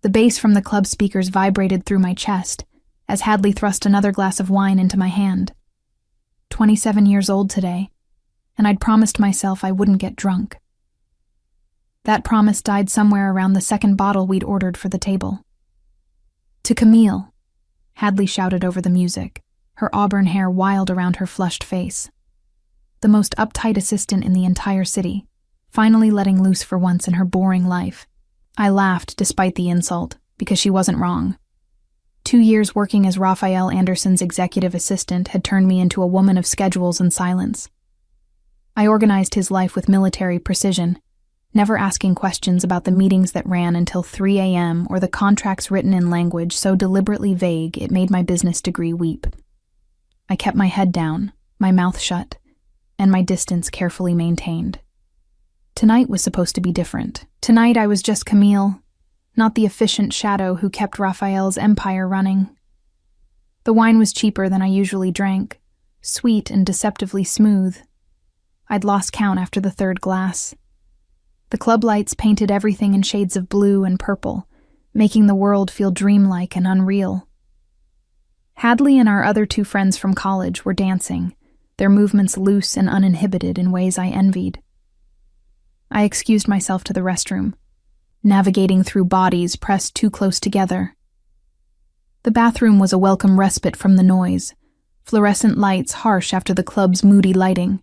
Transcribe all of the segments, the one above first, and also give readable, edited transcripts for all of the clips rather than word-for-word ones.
The bass from the club speakers vibrated through my chest as Hadley thrust another glass of wine into my hand. 27 years old today, and I'd promised myself I wouldn't get drunk. That promise died somewhere around the second bottle we'd ordered for the table. "To Camille," Hadley shouted over the music, her auburn hair wild around her flushed face. The most uptight assistant in the entire city, finally letting loose for once in her boring life. I laughed despite the insult, because she wasn't wrong. 2 years working as Raphael Anderson's executive assistant had turned me into a woman of schedules and silence. I organized his life with military precision, never asking questions about the meetings that ran until 3 a.m. or the contracts written in language so deliberately vague it made my business degree weep. I kept my head down, my mouth shut, and my distance carefully maintained. Tonight was supposed to be different. Tonight I was just Camille, not the efficient shadow who kept Raphael's empire running. The wine was cheaper than I usually drank, sweet and deceptively smooth. I'd lost count after the third glass. The club lights painted everything in shades of blue and purple, making the world feel dreamlike and unreal. Hadley and our other 2 friends from college were dancing, their movements loose and uninhibited in ways I envied. I excused myself to the restroom, navigating through bodies pressed too close together. The bathroom was a welcome respite from the noise, fluorescent lights harsh after the club's moody lighting.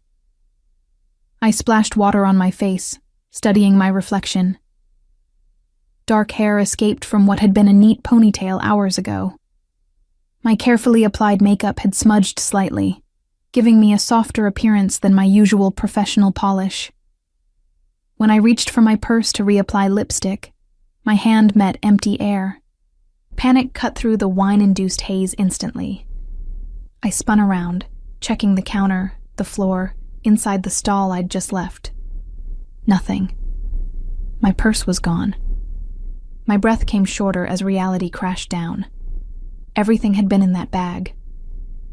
I splashed water on my face, studying my reflection. Dark hair escaped from what had been a neat ponytail hours ago. My carefully applied makeup had smudged slightly, giving me a softer appearance than my usual professional polish. When I reached for my purse to reapply lipstick, my hand met empty air. Panic cut through the wine-induced haze instantly. I spun around, checking the counter, the floor, inside the stall I'd just left. Nothing. My purse was gone. My breath came shorter as reality crashed down. Everything had been in that bag.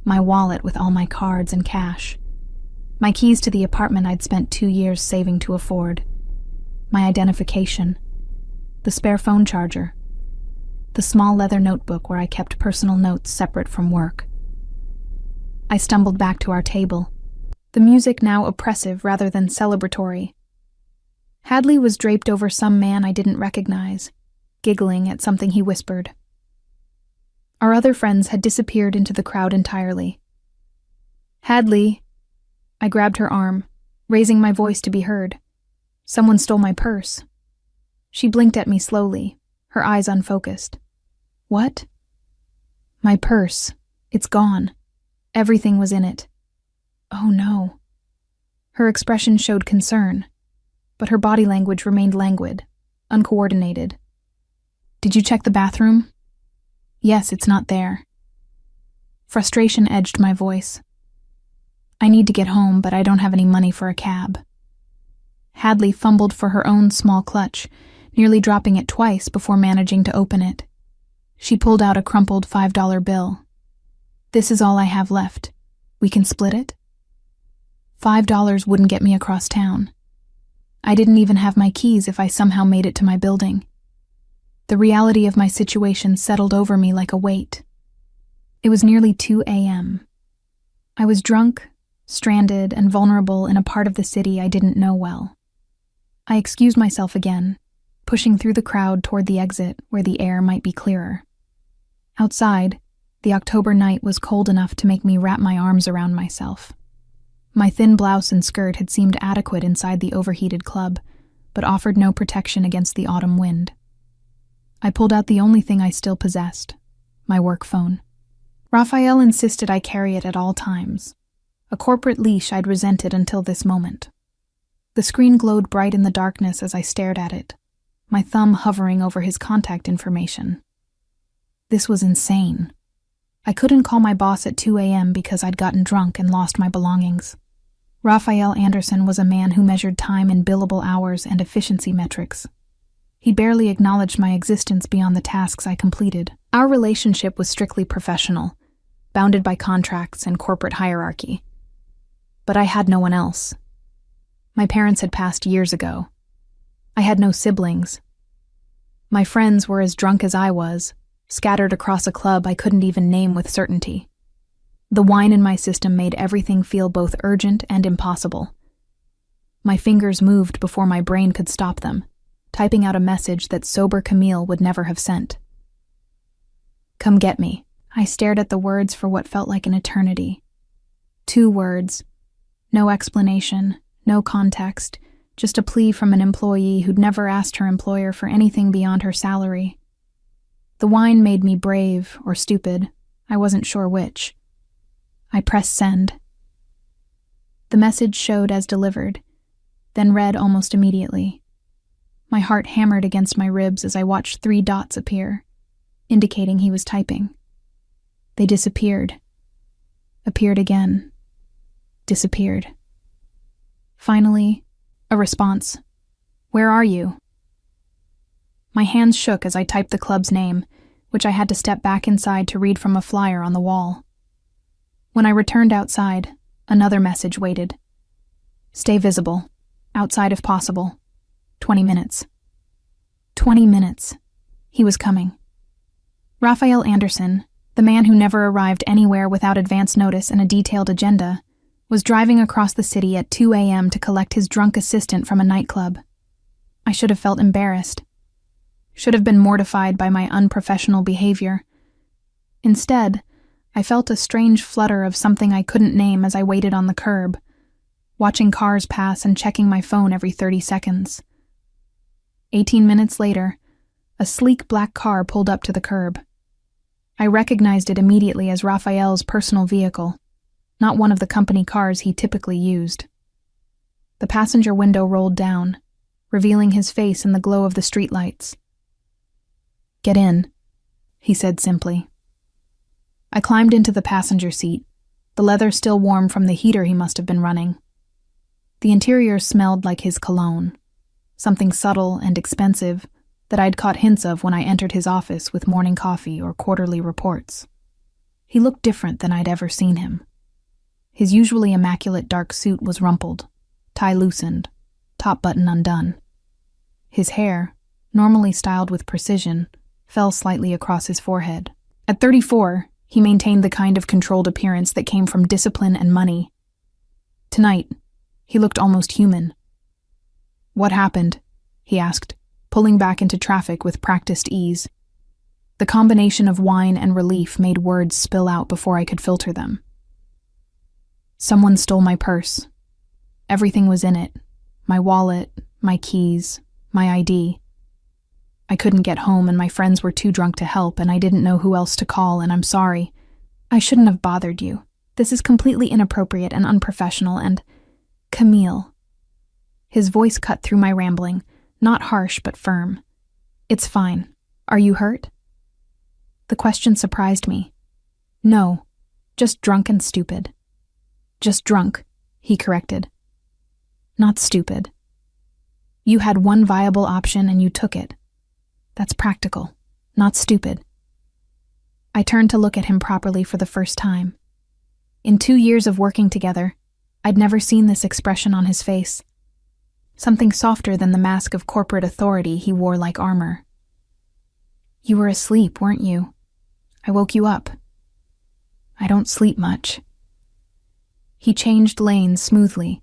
My wallet with all my cards and cash. My keys to the apartment I'd spent 2 years saving to afford. My identification. The spare phone charger. The small leather notebook where I kept personal notes separate from work. I stumbled back to our table, the music now oppressive rather than celebratory. Hadley was draped over some man I didn't recognize, giggling at something he whispered. Our other friends had disappeared into the crowd entirely. "Hadley," I grabbed her arm, raising my voice to be heard. "Someone stole my purse." She blinked at me slowly, her eyes unfocused. "What?" "My purse. It's gone. Everything was in it." "Oh no." Her expression showed concern, but her body language remained languid, uncoordinated. "Did you check the bathroom?" "Yes, it's not there." Frustration edged my voice. "I need to get home, but I don't have any money for a cab." Hadley fumbled for her own small clutch, nearly dropping it twice before managing to open it. She pulled out a crumpled $5 bill. "This is all I have left. We can split it?" $5 wouldn't get me across town. I didn't even have my keys if I somehow made it to my building. The reality of my situation settled over me like a weight. It was nearly 2 a.m. I was drunk, stranded, and vulnerable in a part of the city I didn't know well. I excused myself again, pushing through the crowd toward the exit where the air might be clearer. Outside, the October night was cold enough to make me wrap my arms around myself. My thin blouse and skirt had seemed adequate inside the overheated club, but offered no protection against the autumn wind. I pulled out the only thing I still possessed, my work phone. Raphael insisted I carry it at all times, a corporate leash I'd resented until this moment. The screen glowed bright in the darkness as I stared at it, my thumb hovering over his contact information. This was insane. I couldn't call my boss at 2 a.m. because I'd gotten drunk and lost my belongings. Raphael Anderson was a man who measured time in billable hours and efficiency metrics. He barely acknowledged my existence beyond the tasks I completed. Our relationship was strictly professional, bounded by contracts and corporate hierarchy. But I had no one else. My parents had passed years ago. I had no siblings. My friends were as drunk as I was, scattered across a club I couldn't even name with certainty. The wine in my system made everything feel both urgent and impossible. My fingers moved before my brain could stop them, typing out a message that sober Camille would never have sent. "Come get me." I stared at the words for what felt like an eternity. 2 words. No explanation, no context, just a plea from an employee who'd never asked her employer for anything beyond her salary. The wine made me brave or stupid, I wasn't sure which. I pressed send. The message showed as delivered, then read almost immediately. My heart hammered against my ribs as I watched 3 dots appear, indicating he was typing. They disappeared. Appeared again. Disappeared. Finally, a response. "Where are you?" My hands shook as I typed the club's name, which I had to step back inside to read from a flyer on the wall. When I returned outside, another message waited. "Stay visible. Outside if possible. 20 minutes. 20 minutes. He was coming. Raphael Anderson, the man who never arrived anywhere without advance notice and a detailed agenda, was driving across the city at 2 a.m. to collect his drunk assistant from a nightclub. I should have felt embarrassed. Should have been mortified by my unprofessional behavior. Instead, I felt a strange flutter of something I couldn't name as I waited on the curb, watching cars pass and checking my phone every 30 seconds. 18 minutes later, a sleek black car pulled up to the curb. I recognized it immediately as Raphael's personal vehicle, not one of the company cars he typically used. The passenger window rolled down, revealing his face in the glow of the streetlights. "Get in," he said simply. I climbed into the passenger seat, the leather still warm from the heater he must have been running. The interior smelled like his cologne, something subtle and expensive that I'd caught hints of when I entered his office with morning coffee or quarterly reports. He looked different than I'd ever seen him. His usually immaculate dark suit was rumpled, tie loosened, top button undone. His hair, normally styled with precision, fell slightly across his forehead. At 34, he maintained the kind of controlled appearance that came from discipline and money. Tonight, he looked almost human. "What happened?" he asked, pulling back into traffic with practiced ease. The combination of wine and relief made words spill out before I could filter them. "Someone stole my purse. Everything was in it. My wallet, my keys, my ID. I couldn't get home and my friends were too drunk to help and I didn't know who else to call and I'm sorry. I shouldn't have bothered you. This is completely inappropriate and unprofessional and... Camille." His voice cut through my rambling, not harsh but firm. "It's fine. Are you hurt?" The question surprised me. "No, just drunk and stupid." "Just drunk," he corrected. "Not stupid. You had one viable option and you took it. That's practical, not stupid." I turned to look at him properly for the first time. In 2 years of working together, I'd never seen this expression on his face. Something softer than the mask of corporate authority he wore like armor. "You were asleep, weren't you? I woke you up." "I don't sleep much." He changed lanes smoothly,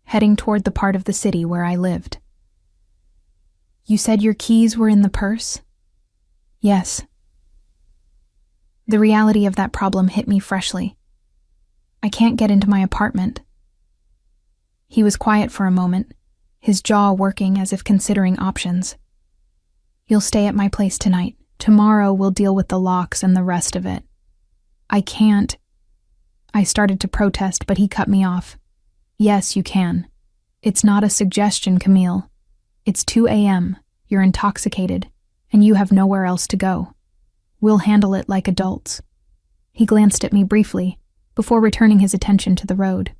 heading toward the part of the city where I lived. "You said your keys were in the purse?" "Yes." The reality of that problem hit me freshly. "I can't get into my apartment." He was quiet for a moment, his jaw working as if considering options. "You'll stay at my place tonight. Tomorrow we'll deal with the locks and the rest of it." "I can't." I started to protest, but he cut me off. "Yes, you can. It's not a suggestion, Camille. It's 2 a.m., you're intoxicated, and you have nowhere else to go. We'll handle it like adults." He glanced at me briefly, before returning his attention to the road.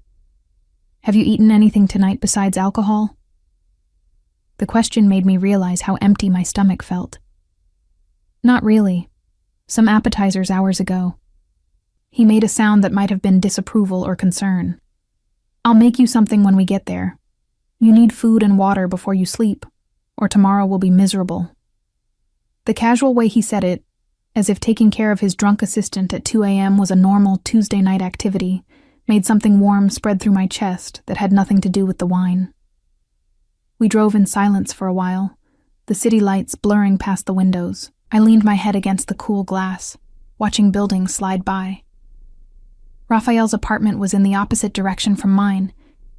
"Have you eaten anything tonight besides alcohol?" The question made me realize how empty my stomach felt. "Not really. Some appetizers hours ago." He made a sound that might have been disapproval or concern. "I'll make you something when we get there. You need food and water before you sleep, or tomorrow will be miserable." The casual way he said it, as if taking care of his drunk assistant at 2 a.m. was a normal Tuesday night activity, made something warm spread through my chest that had nothing to do with the wine. We drove in silence for a while, the city lights blurring past the windows. I leaned my head against the cool glass, watching buildings slide by. Raphael's apartment was in the opposite direction from mine,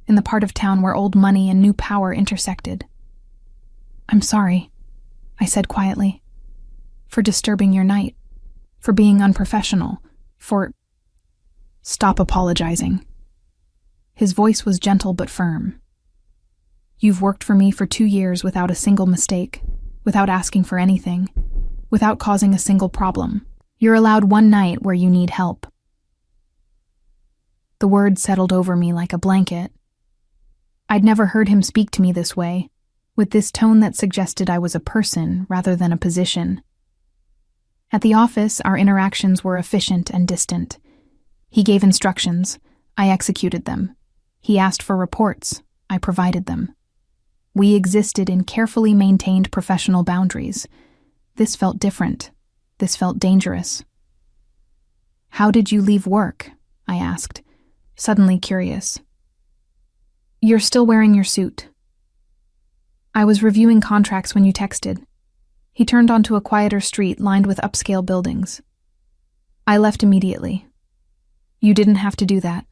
in the part of town where old money and new power intersected. "I'm sorry," I said quietly, "for disturbing your night, for being unprofessional, for—" "Stop apologizing." His voice was gentle but firm. "You've worked for me for 2 years without a single mistake, without asking for anything, without causing a single problem. You're allowed one night where you need help." The words settled over me like a blanket. I'd never heard him speak to me this way, with this tone that suggested I was a person rather than a position. At the office, our interactions were efficient and distant. He gave instructions, I executed them. He asked for reports, I provided them. We existed in carefully maintained professional boundaries. This felt different. This felt dangerous. "How did you leave work?" I asked, suddenly curious. "You're still wearing your suit." "I was reviewing contracts when you texted." He turned onto a quieter street lined with upscale buildings. "I left immediately." "You didn't have to do that."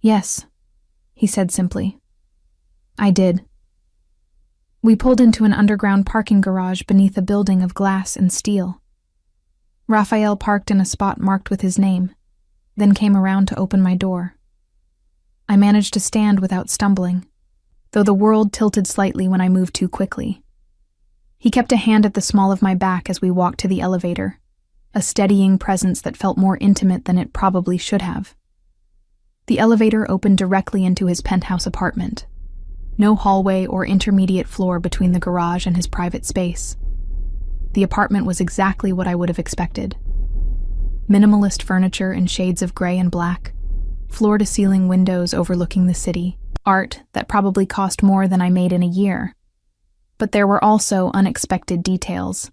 "Yes," he said simply. "I did." We pulled into an underground parking garage beneath a building of glass and steel. Raphael parked in a spot marked with his name, then came around to open my door. I managed to stand without stumbling, though the world tilted slightly when I moved too quickly. He kept a hand at the small of my back as we walked to the elevator, a steadying presence that felt more intimate than it probably should have. The elevator opened directly into his penthouse apartment. No hallway or intermediate floor between the garage and his private space. The apartment was exactly what I would have expected. Minimalist furniture in shades of gray and black, floor-to-ceiling windows overlooking the city, art that probably cost more than I made in a year. But there were also unexpected details.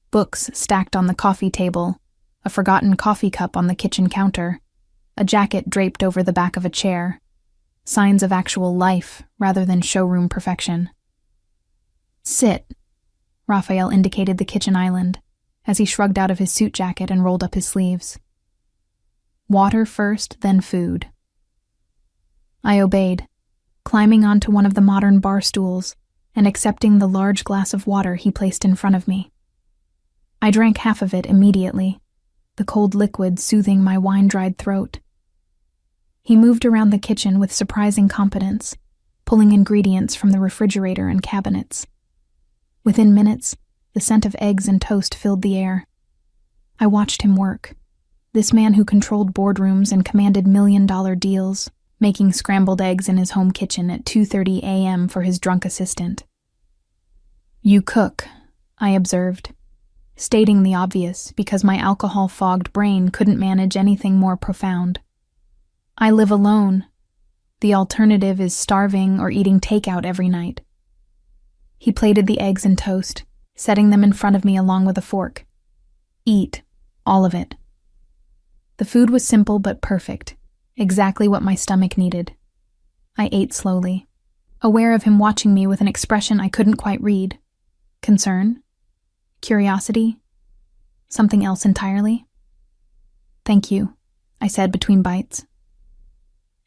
Books stacked on the coffee table, a forgotten coffee cup on the kitchen counter, a jacket draped over the back of a chair, signs of actual life rather than showroom perfection. "Sit," Raphael indicated the kitchen island, as he shrugged out of his suit jacket and rolled up his sleeves. "Water first, then food." I obeyed, climbing onto one of the modern bar stools and accepting the large glass of water he placed in front of me. I drank half of it immediately, the cold liquid soothing my wine-dried throat. He moved around the kitchen with surprising competence, pulling ingredients from the refrigerator and cabinets. Within minutes, the scent of eggs and toast filled the air. I watched him work. This man who controlled boardrooms and commanded million-dollar deals, making scrambled eggs in his home kitchen at 2:30 a.m. for his drunk assistant. "You cook," I observed, stating the obvious because my alcohol-fogged brain couldn't manage anything more profound. "I live alone. The alternative is starving or eating takeout every night." He plated the eggs and toast, setting them in front of me along with a fork. "Eat, all of it." The food was simple but perfect, exactly what my stomach needed. I ate slowly, aware of him watching me with an expression I couldn't quite read. Concern? Curiosity? Something else entirely? "Thank you," I said between bites.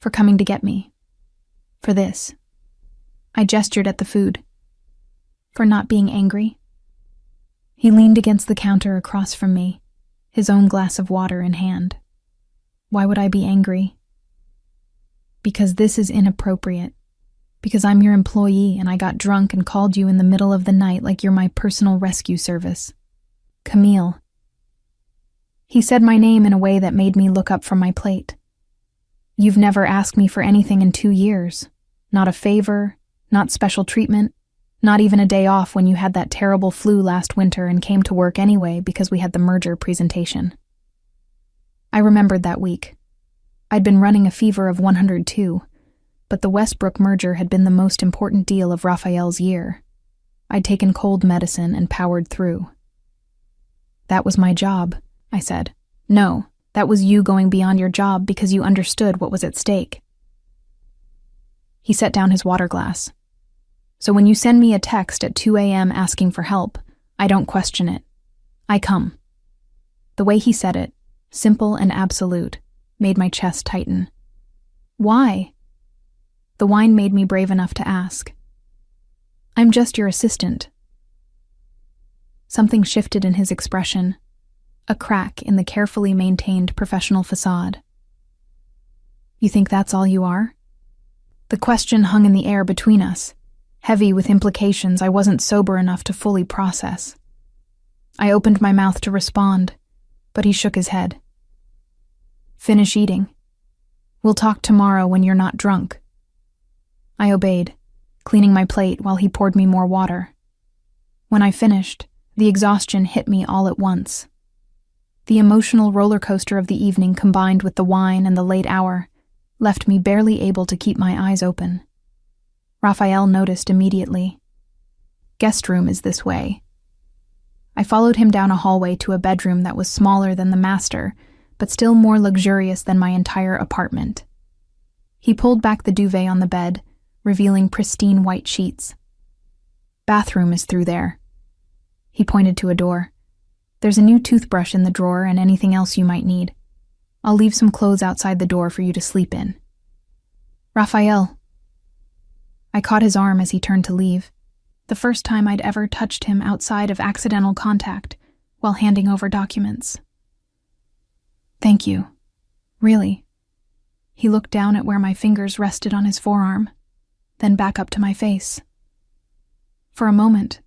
"For coming to get me. For this." I gestured at the food. "For not being angry." He leaned against the counter across from me, his own glass of water in hand. "Why would I be angry?" "Because this is inappropriate. Because I'm your employee and I got drunk and called you in the middle of the night like you're my personal rescue service. Camille." He said my name in a way that made me look up from my plate. "You've never asked me for anything in 2 years. Not a favor, not special treatment, not even a day off when you had that terrible flu last winter and came to work anyway because we had the merger presentation." I remembered that week. I'd been running a fever of 102, but the Westbrook merger had been the most important deal of Raphael's year. I'd taken cold medicine and powered through. That was my job, I said. No, that was you going beyond your job because you understood what was at stake. He set down his water glass. So when you send me a text at 2 a.m. asking for help, I don't question it. I come. The way he said it, simple and absolute, made my chest tighten. Why? The wine made me brave enough to ask. I'm just your assistant. Something shifted in his expression, a crack in the carefully maintained professional facade. You think that's all you are? The question hung in the air between us, heavy with implications I wasn't sober enough to fully process. I opened my mouth to respond, but he shook his head. Finish eating. We'll talk tomorrow when you're not drunk. I obeyed, cleaning my plate while he poured me more water. When I finished, the exhaustion hit me all at once. The emotional roller coaster of the evening combined with the wine and the late hour left me barely able to keep my eyes open. Raphael noticed immediately. Guest room is this way. I followed him down a hallway to a bedroom that was smaller than the master, but still more luxurious than my entire apartment. He pulled back the duvet on the bed, revealing pristine white sheets. Bathroom is through there. He pointed to a door. There's a new toothbrush in the drawer and anything else you might need. I'll leave some clothes outside the door for you to sleep in. Raphael. I caught his arm as he turned to leave, the first time I'd ever touched him outside of accidental contact while handing over documents. Thank you. Really. He looked down at where my fingers rested on his forearm, then back up to my face. For a moment,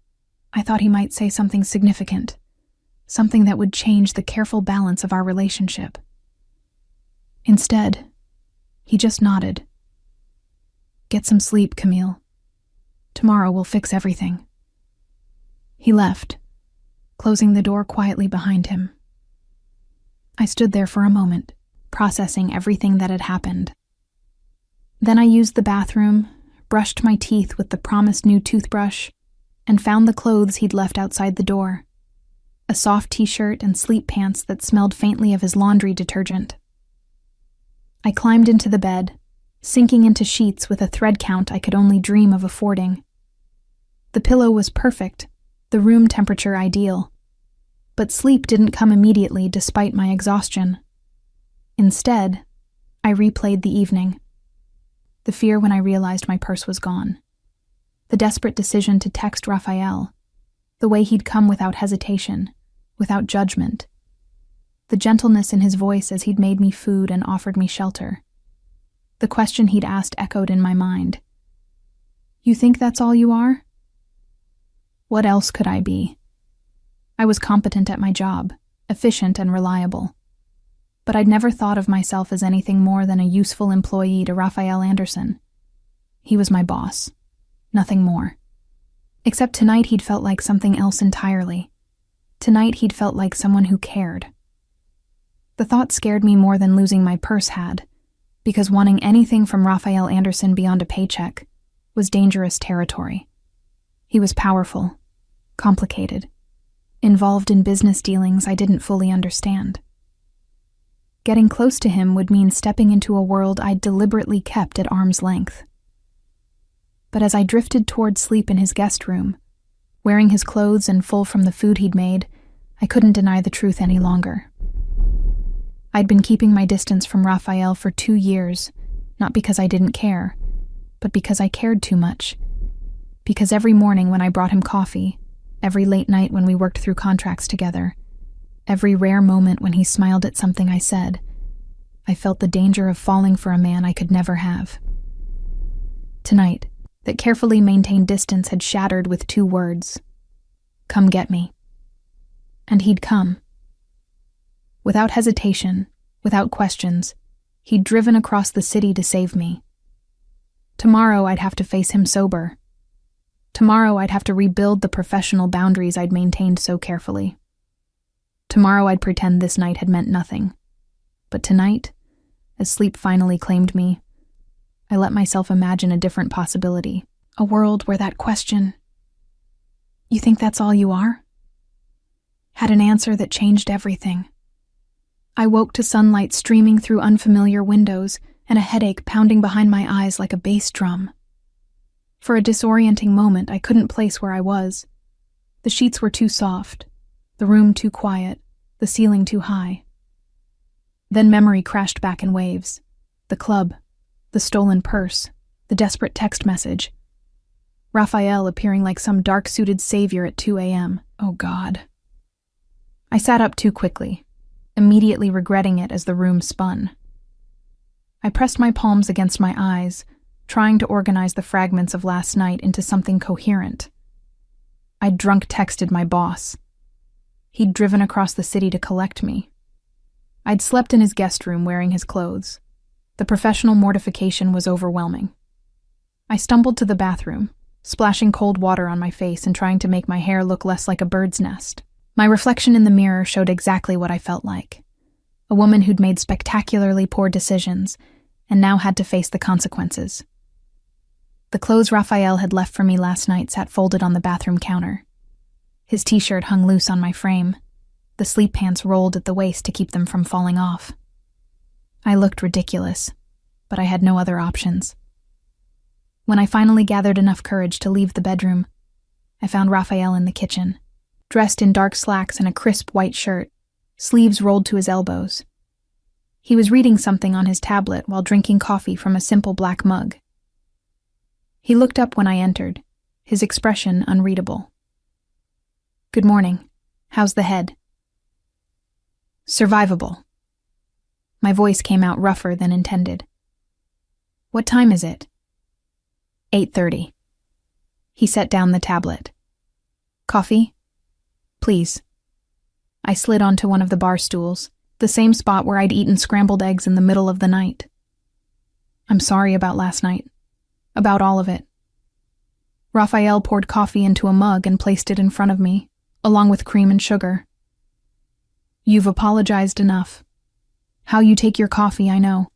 I thought he might say something significant, something that would change the careful balance of our relationship. Instead, he just nodded. Get some sleep, Camille. Tomorrow we'll fix everything. He left, closing the door quietly behind him. I stood there for a moment, processing everything that had happened. Then I used the bathroom, brushed my teeth with the promised new toothbrush, and found the clothes he'd left outside the door. A soft t-shirt and sleep pants that smelled faintly of his laundry detergent. I climbed into the bed, sinking into sheets with a thread count I could only dream of affording. The pillow was perfect, the room temperature ideal. But sleep didn't come immediately despite my exhaustion. Instead, I replayed the evening. The fear when I realized my purse was gone. The desperate decision to text Raphael. The way he'd come without hesitation, without judgment. The gentleness in his voice as he'd made me food and offered me shelter. The question he'd asked echoed in my mind. You think that's all you are? What else could I be? I was competent at my job, efficient and reliable. But I'd never thought of myself as anything more than a useful employee to Raphael Anderson. He was my boss, nothing more. Except tonight he'd felt like something else entirely. Tonight he'd felt like someone who cared. The thought scared me more than losing my purse had, because wanting anything from Raphael Anderson beyond a paycheck was dangerous territory. He was powerful, complicated, involved in business dealings I didn't fully understand. Getting close to him would mean stepping into a world I'd deliberately kept at arm's length. But as I drifted toward sleep in his guest room, wearing his clothes and full from the food he'd made, I couldn't deny the truth any longer. I'd been keeping my distance from Raphael for 2 years, not because I didn't care, but because I cared too much. Because every morning when I brought him coffee, every late night when we worked through contracts together, every rare moment when he smiled at something I said, I felt the danger of falling for a man I could never have. Tonight, that carefully maintained distance had shattered with 2 words. Come get me. And he'd come. Without hesitation, without questions, he'd driven across the city to save me. Tomorrow I'd have to face him sober. Tomorrow I'd have to rebuild the professional boundaries I'd maintained so carefully. Tomorrow I'd pretend this night had meant nothing. But tonight, as sleep finally claimed me, I let myself imagine a different possibility, a world where that question, you think that's all you are? had an answer that changed everything. I woke to sunlight streaming through unfamiliar windows and a headache pounding behind my eyes like a bass drum. For a disorienting moment, I couldn't place where I was. The sheets were too soft, the room too quiet, the ceiling too high. Then memory crashed back in waves. The club, the stolen purse, the desperate text message. Raphael appearing like some dark-suited savior at 2 a.m. Oh God. I sat up too quickly, immediately regretting it as the room spun. I pressed my palms against my eyes, trying to organize the fragments of last night into something coherent. I'd drunk texted my boss. He'd driven across the city to collect me. I'd slept in his guest room wearing his clothes. The professional mortification was overwhelming. I stumbled to the bathroom, splashing cold water on my face and trying to make my hair look less like a bird's nest. My reflection in the mirror showed exactly what I felt like. A woman who'd made spectacularly poor decisions and now had to face the consequences. The clothes Raphael had left for me last night sat folded on the bathroom counter. His t-shirt hung loose on my frame. The sleep pants rolled at the waist to keep them from falling off. I looked ridiculous, but I had no other options. When I finally gathered enough courage to leave the bedroom, I found Raphael in the kitchen, dressed in dark slacks and a crisp white shirt, sleeves rolled to his elbows. He was reading something on his tablet while drinking coffee from a simple black mug. He looked up when I entered, his expression unreadable. "Good morning. How's the head?" "Survivable." My voice came out rougher than intended. "What time is it?" 8:30. He set down the tablet. "Coffee?" "Please." I slid onto one of the bar stools, the same spot where I'd eaten scrambled eggs in the middle of the night. "I'm sorry about last night. About all of it." Raphael poured coffee into a mug and placed it in front of me, along with cream and sugar. "You've apologized enough. How you take your coffee, I know,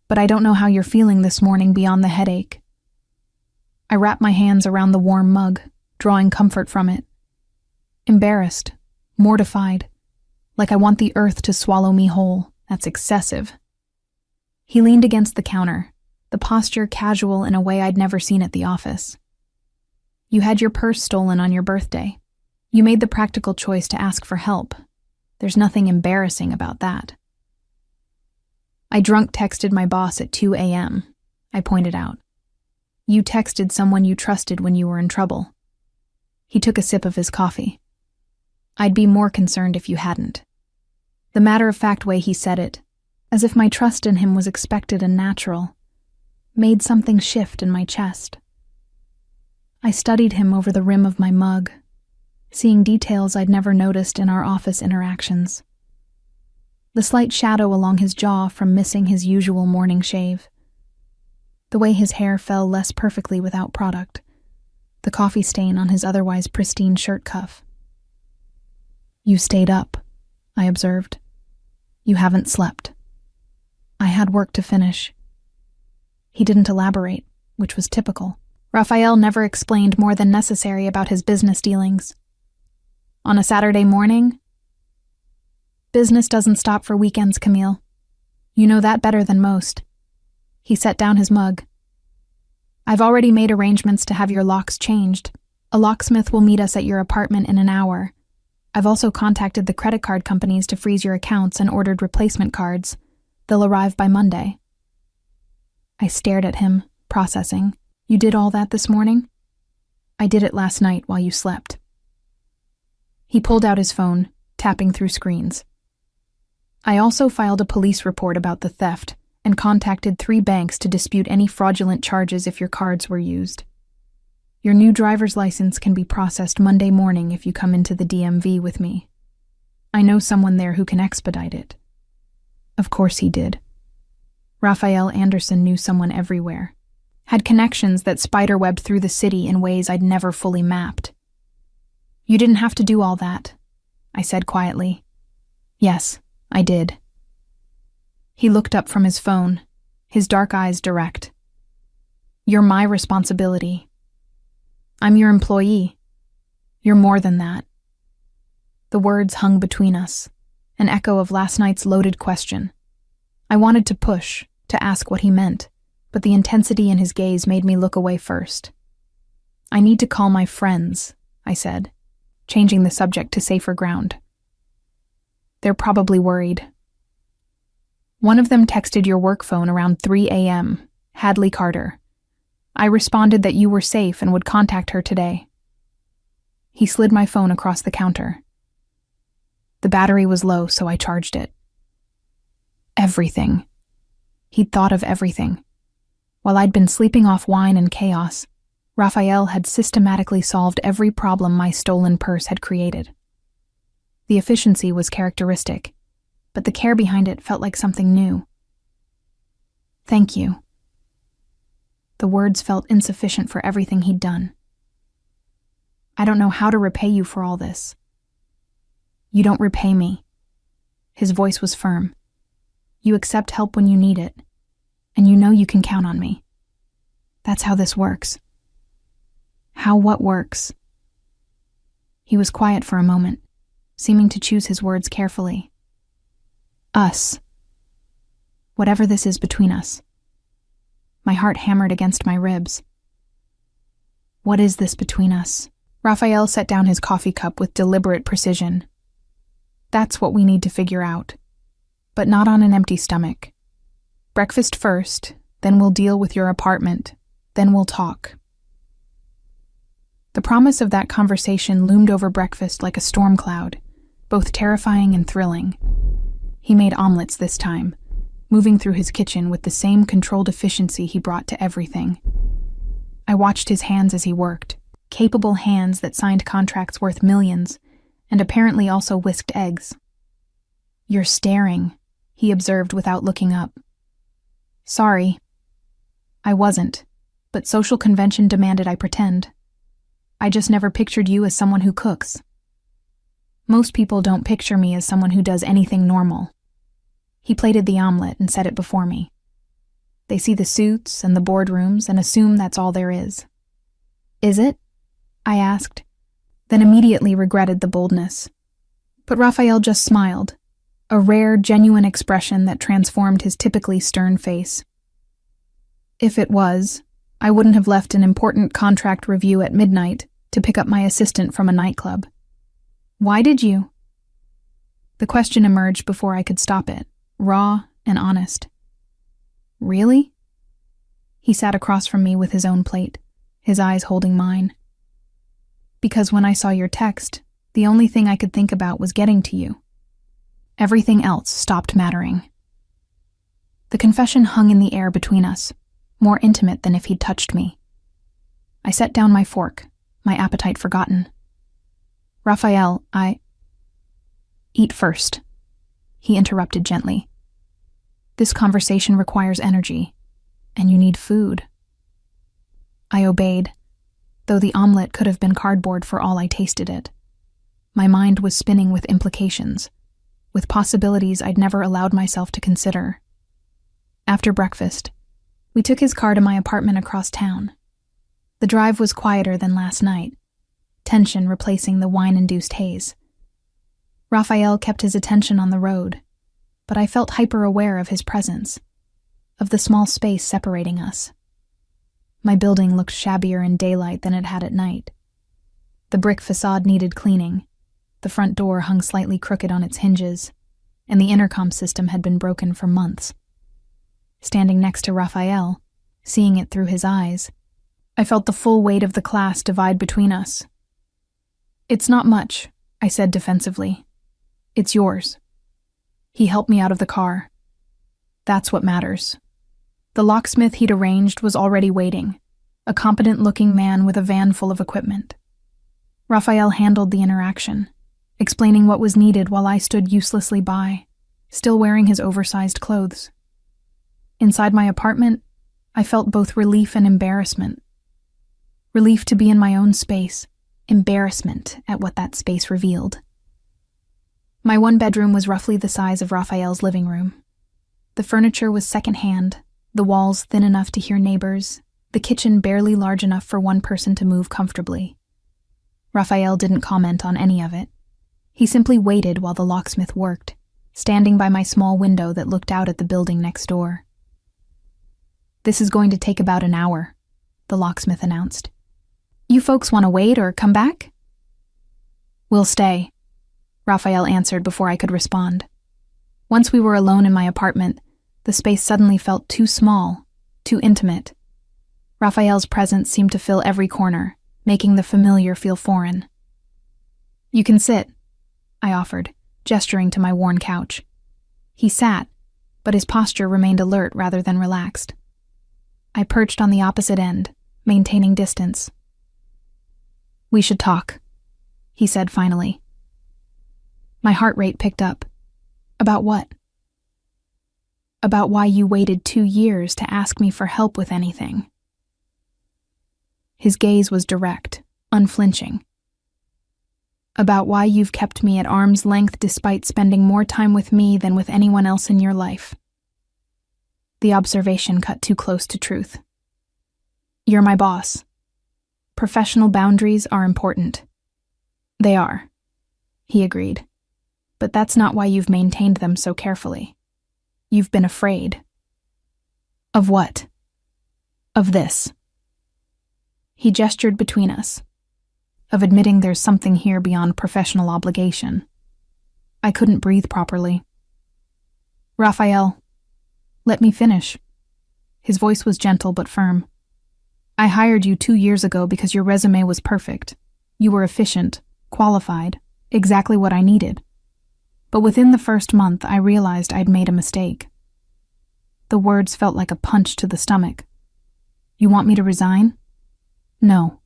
but I don't know how you're feeling this morning beyond the headache." I wrapped my hands around the warm mug, drawing comfort from it. Embarrassed, mortified, like I want the earth to swallow me whole. That's excessive. He leaned against the counter, the posture casual in a way I'd never seen at the office. "You had your purse stolen on your birthday. You made the practical choice to ask for help. There's nothing embarrassing about that." "I drunk texted my boss at 2 a.m., I pointed out. "You texted someone you trusted when you were in trouble." He took a sip of his coffee. "I'd be more concerned if you hadn't." The matter-of-fact way he said it, as if my trust in him was expected and natural, made something shift in my chest. I studied him over the rim of my mug, seeing details I'd never noticed in our office interactions. The slight shadow along his jaw from missing his usual morning shave. The way his hair fell less perfectly without product. The coffee stain on his otherwise pristine shirt cuff. "You stayed up," I observed. "You haven't slept." I had work to finish. He didn't elaborate, which was typical. Raphael never explained more than necessary about his business dealings. "On a Saturday morning?" "Business doesn't stop for weekends, Camille. You know that better than most." He set down his mug. "I've already made arrangements to have your locks changed. A locksmith will meet us at your apartment in an hour. I've also contacted the credit card companies to freeze your accounts and ordered replacement cards. They'll arrive by Monday." I stared at him, processing. "You did all that this morning?" "I did it last night while you slept." He pulled out his phone, tapping through screens. "I also filed a police report about the theft and contacted 3 banks to dispute any fraudulent charges if your cards were used. Your new driver's license can be processed Monday morning if you come into the DMV with me. I know someone there who can expedite it." Of course he did. Raphael Anderson knew someone everywhere, had connections that spiderwebbed through the city in ways I'd never fully mapped. "You didn't have to do all that," I said quietly. "Yes, I did." He looked up from his phone, his dark eyes direct. "You're my responsibility. I'm your employee. You're more than that." The words hung between us, an echo of last night's loaded question. I wanted to push, to ask what he meant, but the intensity in his gaze made me look away first. "I need to call my friends," I said, changing the subject to safer ground. "They're probably worried." "One of them texted your work phone around 3 a.m., Hadley Carter. I responded that you were safe and would contact her today." He slid my phone across the counter. The battery was low, so I charged it. Everything. He'd thought of everything. While I'd been sleeping off wine and chaos, Raphael had systematically solved every problem my stolen purse had created. The efficiency was characteristic, but the care behind it felt like something new. "Thank you." The words felt insufficient for everything he'd done. "I don't know how to repay you for all this." "You don't repay me." His voice was firm. "You accept help when you need it, and you know you can count on me. That's how this works." "How what works?" He was quiet for a moment, seeming to choose his words carefully. "Us. Whatever this is between us." My heart hammered against my ribs. "What is this between us?" Raphael set down his coffee cup with deliberate precision. "That's what we need to figure out. But not on an empty stomach. Breakfast first, then we'll deal with your apartment, then we'll talk." The promise of that conversation loomed over breakfast like a storm cloud, both terrifying and thrilling. He made omelets this time, moving through his kitchen with the same controlled efficiency he brought to everything. I watched his hands as he worked, capable hands that signed contracts worth millions, and apparently also whisked eggs. "You're staring," he observed without looking up. "Sorry." I wasn't, but social convention demanded I pretend. I just never pictured you as someone who cooks. Most people don't picture me as someone who does anything normal. He plated the omelet and set it before me. They see the suits and the boardrooms and assume that's all there is. "Is it?" I asked, then immediately regretted the boldness. But Raphael just smiled, a rare, genuine expression that transformed his typically stern face. "If it was, I wouldn't have left an important contract review at midnight to pick up my assistant from a nightclub." "Why did you?" The question emerged before I could stop it, raw and honest. "Really?" He sat across from me with his own plate, his eyes holding mine. "Because when I saw your text, the only thing I could think about was getting to you. Everything else stopped mattering." The confession hung in the air between us, more intimate than if he'd touched me. I set down my fork, my appetite forgotten. "Raphael, Eat first," he interrupted gently. "This conversation requires energy, and you need food." I obeyed, though the omelet could have been cardboard for all I tasted it. My mind was spinning with implications, with possibilities I'd never allowed myself to consider. After breakfast, we took his car to my apartment across town. The drive was quieter than last night, tension replacing the wine-induced haze. Raphael kept his attention on the road, but I felt hyper-aware of his presence, of the small space separating us. My building looked shabbier in daylight than it had at night. The brick facade needed cleaning, the front door hung slightly crooked on its hinges, and the intercom system had been broken for months. Standing next to Raphael, seeing it through his eyes, I felt the full weight of the class divide between us. "It's not much," I said defensively. "It's yours." He helped me out of the car. That's what matters. The locksmith he'd arranged was already waiting, a competent-looking man with a van full of equipment. Raphael handled the interaction, explaining what was needed while I stood uselessly by, still wearing his oversized clothes. Inside my apartment, I felt both relief and embarrassment. Relief to be in my own space, embarrassment at what that space revealed. My one bedroom was roughly the size of Raphael's living room. The furniture was secondhand, the walls thin enough to hear neighbors, the kitchen barely large enough for one person to move comfortably. Raphael didn't comment on any of it. He simply waited while the locksmith worked, standing by my small window that looked out at the building next door. "This is going to take about an hour," the locksmith announced. "You folks want to wait or come back?" "We'll stay," Raphael answered before I could respond. Once we were alone in my apartment, the space suddenly felt too small, too intimate. Raphael's presence seemed to fill every corner, making the familiar feel foreign. "You can sit," I offered, gesturing to my worn couch. He sat, but his posture remained alert rather than relaxed. I perched on the opposite end, maintaining distance. "We should talk," he said finally. My heart rate picked up. "About what?" "About why you waited 2 years to ask me for help with anything." His gaze was direct, unflinching. "About why you've kept me at arm's length despite spending more time with me than with anyone else in your life." The observation cut too close to truth. "You're my boss. Professional boundaries are important." "They are," he agreed. "But that's not why you've maintained them so carefully. You've been afraid." "Of what?" "Of this." He gestured between us. "Of admitting there's something here beyond professional obligation." I couldn't breathe properly. "Raphael, let me finish." His voice was gentle but firm. "I hired you 2 years ago because your resume was perfect. You were efficient, qualified, exactly what I needed. But within the first month, I realized I'd made a mistake." The words felt like a punch to the stomach. "You want me to resign?" "No."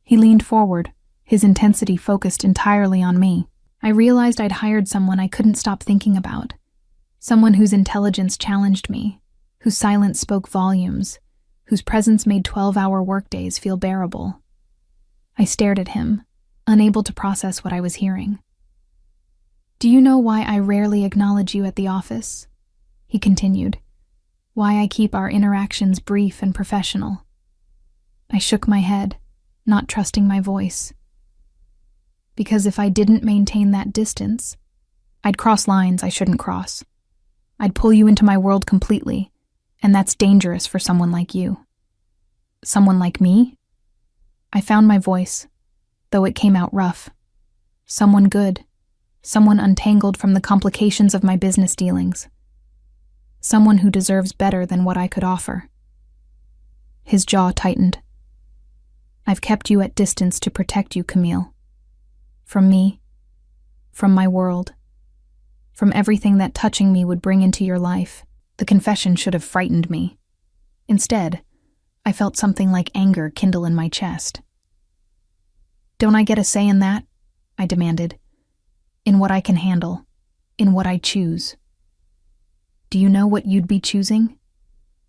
He leaned forward, his intensity focused entirely on me. I realized I'd hired someone I couldn't stop thinking about. Someone whose intelligence challenged me, whose silence spoke volumes, whose presence made 12-hour workdays feel bearable. I stared at him, unable to process what I was hearing. "Do you know why I rarely acknowledge you at the office?" he continued. "Why I keep our interactions brief and professional?" I shook my head, not trusting my voice. "Because if I didn't maintain that distance, I'd cross lines I shouldn't cross. I'd pull you into my world completely, and that's dangerous for someone like you." "Someone like me?" I found my voice, though it came out rough. "Someone good. Someone untangled from the complications of my business dealings. Someone who deserves better than what I could offer." His jaw tightened. "I've kept you at distance to protect you, Camille. From me, from my world, from everything that touching me would bring into your life." The confession should have frightened me. Instead, I felt something like anger kindle in my chest. "Don't I get a say in that?" I demanded. "In what I can handle, in what I choose." "Do you know what you'd be choosing?"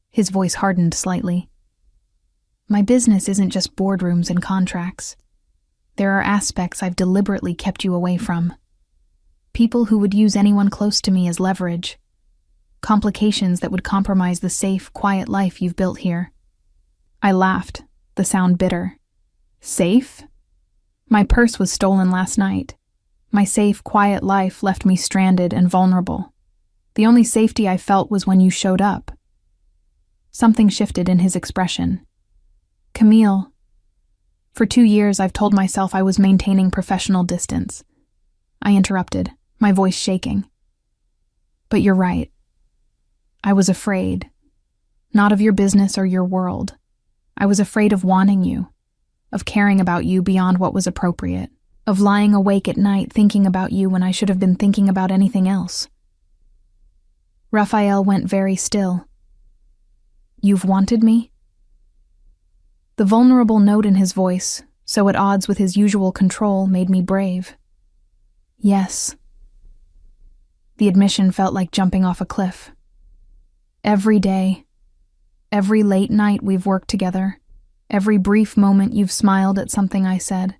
His voice hardened slightly. "My business isn't just boardrooms and contracts. There are aspects I've deliberately kept you away from. People who would use anyone close to me as leverage. Complications that would compromise the safe, quiet life you've built here." I laughed, the sound bitter. "Safe? My purse was stolen last night. My safe, quiet life left me stranded and vulnerable. The only safety I felt was when you showed up." Something shifted in his expression. "Camille, for 2 years I've told myself I was maintaining professional distance." I interrupted, my voice shaking. "But you're right. I was afraid. Not of your business or your world. I was afraid of wanting you, of caring about you beyond what was appropriate, of lying awake at night thinking about you when I should have been thinking about anything else." Raphael went very still. "You've wanted me?" The vulnerable note in his voice, so at odds with his usual control, made me brave. "Yes." The admission felt like jumping off a cliff. Every day, every late night we've worked together, every brief moment you've smiled at something I said,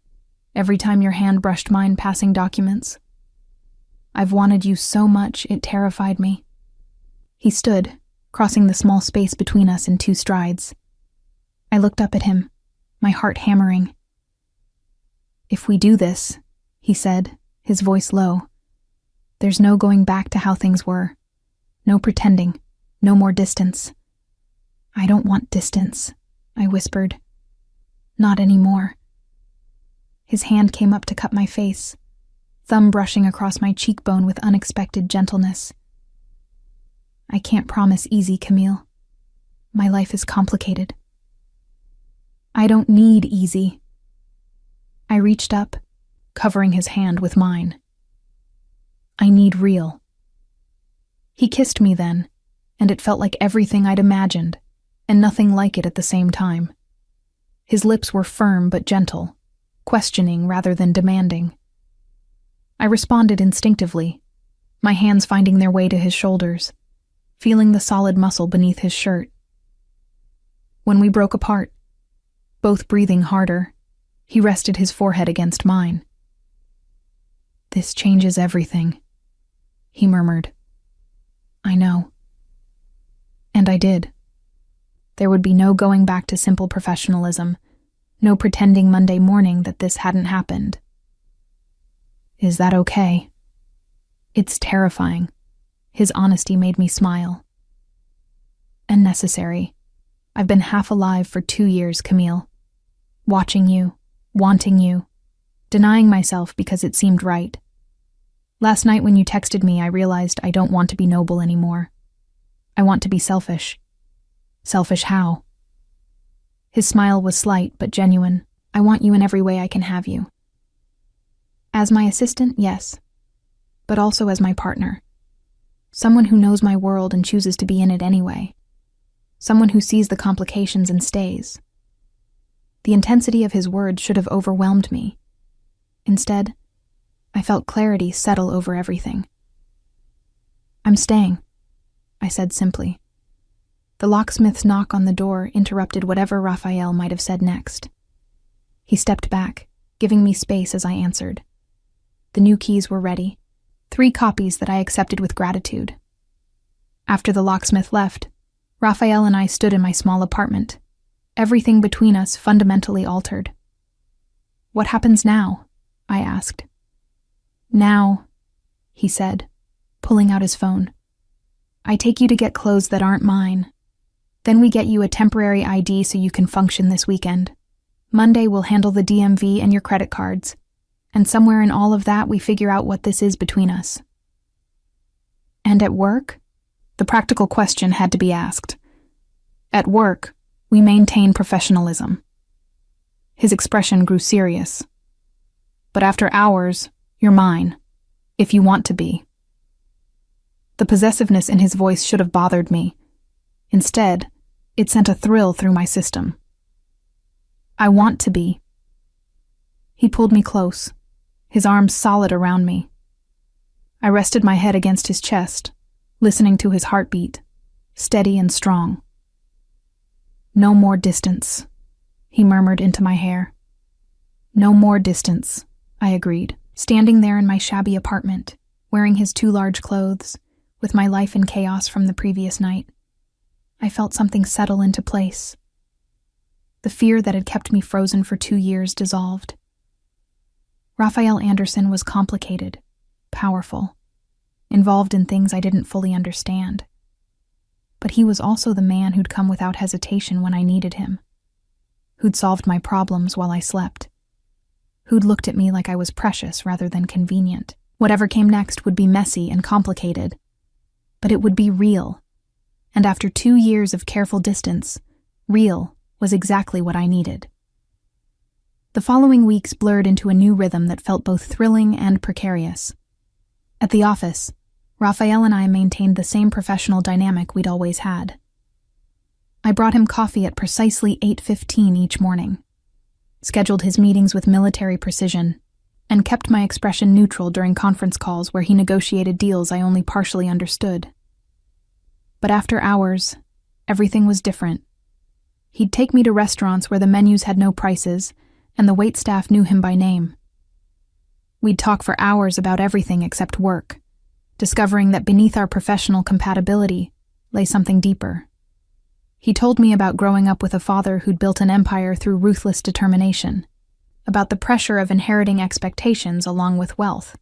every time your hand brushed mine passing documents. I've wanted you so much it terrified me. He stood, crossing the small space between us in 2 strides. I looked up at him, my heart hammering. "If we do this," he said, his voice low. "There's no going back to how things were. No pretending. No more distance." "I don't want distance," I whispered. "Not anymore." His hand came up to cup my face, thumb brushing across my cheekbone with unexpected gentleness. "I can't promise easy, Camille. My life is complicated." "I don't need easy." I reached up, covering his hand with mine. "I need real." He kissed me then, and it felt like everything I'd imagined, and nothing like it at the same time. His lips were firm but gentle, questioning rather than demanding. I responded instinctively, my hands finding their way to his shoulders, feeling the solid muscle beneath his shirt. When we broke apart, both breathing harder, he rested his forehead against mine. "This changes everything," he murmured. "I know." And I did. There would be no going back to simple professionalism, no pretending Monday morning that this hadn't happened. "Is that okay?" "It's terrifying." His honesty made me smile. "And necessary. I've been half alive for 2 years, Camille. Watching you, wanting you, denying myself because it seemed right. Last night when you texted me, I realized I don't want to be noble anymore. I want to be selfish." "Selfish how?" His smile was slight but genuine. "I want you in every way I can have you. As my assistant, yes, but also as my partner. Someone who knows my world and chooses to be in it anyway. Someone who sees the complications and stays." The intensity of his words should have overwhelmed me. Instead, I felt clarity settle over everything. "I'm staying," I said simply. The locksmith's knock on the door interrupted whatever Raphael might have said next. He stepped back, giving me space as I answered. The new keys were ready, 3 copies that I accepted with gratitude. After the locksmith left, Raphael and I stood in my small apartment, everything between us fundamentally altered. "What happens now?" I asked. "Now," he said, pulling out his phone, "I take you to get clothes that aren't mine. Then we get you a temporary ID so you can function this weekend. Monday we'll handle the DMV and your credit cards. And somewhere in all of that we figure out what this is between us." "And at work?" The practical question had to be asked. "At work, we maintain professionalism." His expression grew serious. "But after hours, you're mine, if you want to be." The possessiveness in his voice should have bothered me. Instead, it sent a thrill through my system. "I want to be." He pulled me close, his arms solid around me. I rested my head against his chest, listening to his heartbeat, steady and strong. "No more distance," he murmured into my hair. "No more distance," I agreed, standing there in my shabby apartment, wearing his 2 large clothes, with my life in chaos from the previous night. I felt something settle into place. The fear that had kept me frozen for 2 years dissolved. Raphael Anderson was complicated, powerful, involved in things I didn't fully understand. But he was also the man who'd come without hesitation when I needed him, who'd solved my problems while I slept, who'd looked at me like I was precious rather than convenient. Whatever came next would be messy and complicated, but it would be real. And after 2 years of careful distance, real was exactly what I needed. The following weeks blurred into a new rhythm that felt both thrilling and precarious. At the office, Raphael and I maintained the same professional dynamic we'd always had. I brought him coffee at precisely 8:15 each morning, scheduled his meetings with military precision, and kept my expression neutral during conference calls where he negotiated deals I only partially understood. But after hours, everything was different. He'd take me to restaurants where the menus had no prices, and the waitstaff knew him by name. We'd talk for hours about everything except work, discovering that beneath our professional compatibility lay something deeper. He told me about growing up with a father who'd built an empire through ruthless determination, about the pressure of inheriting expectations along with wealth,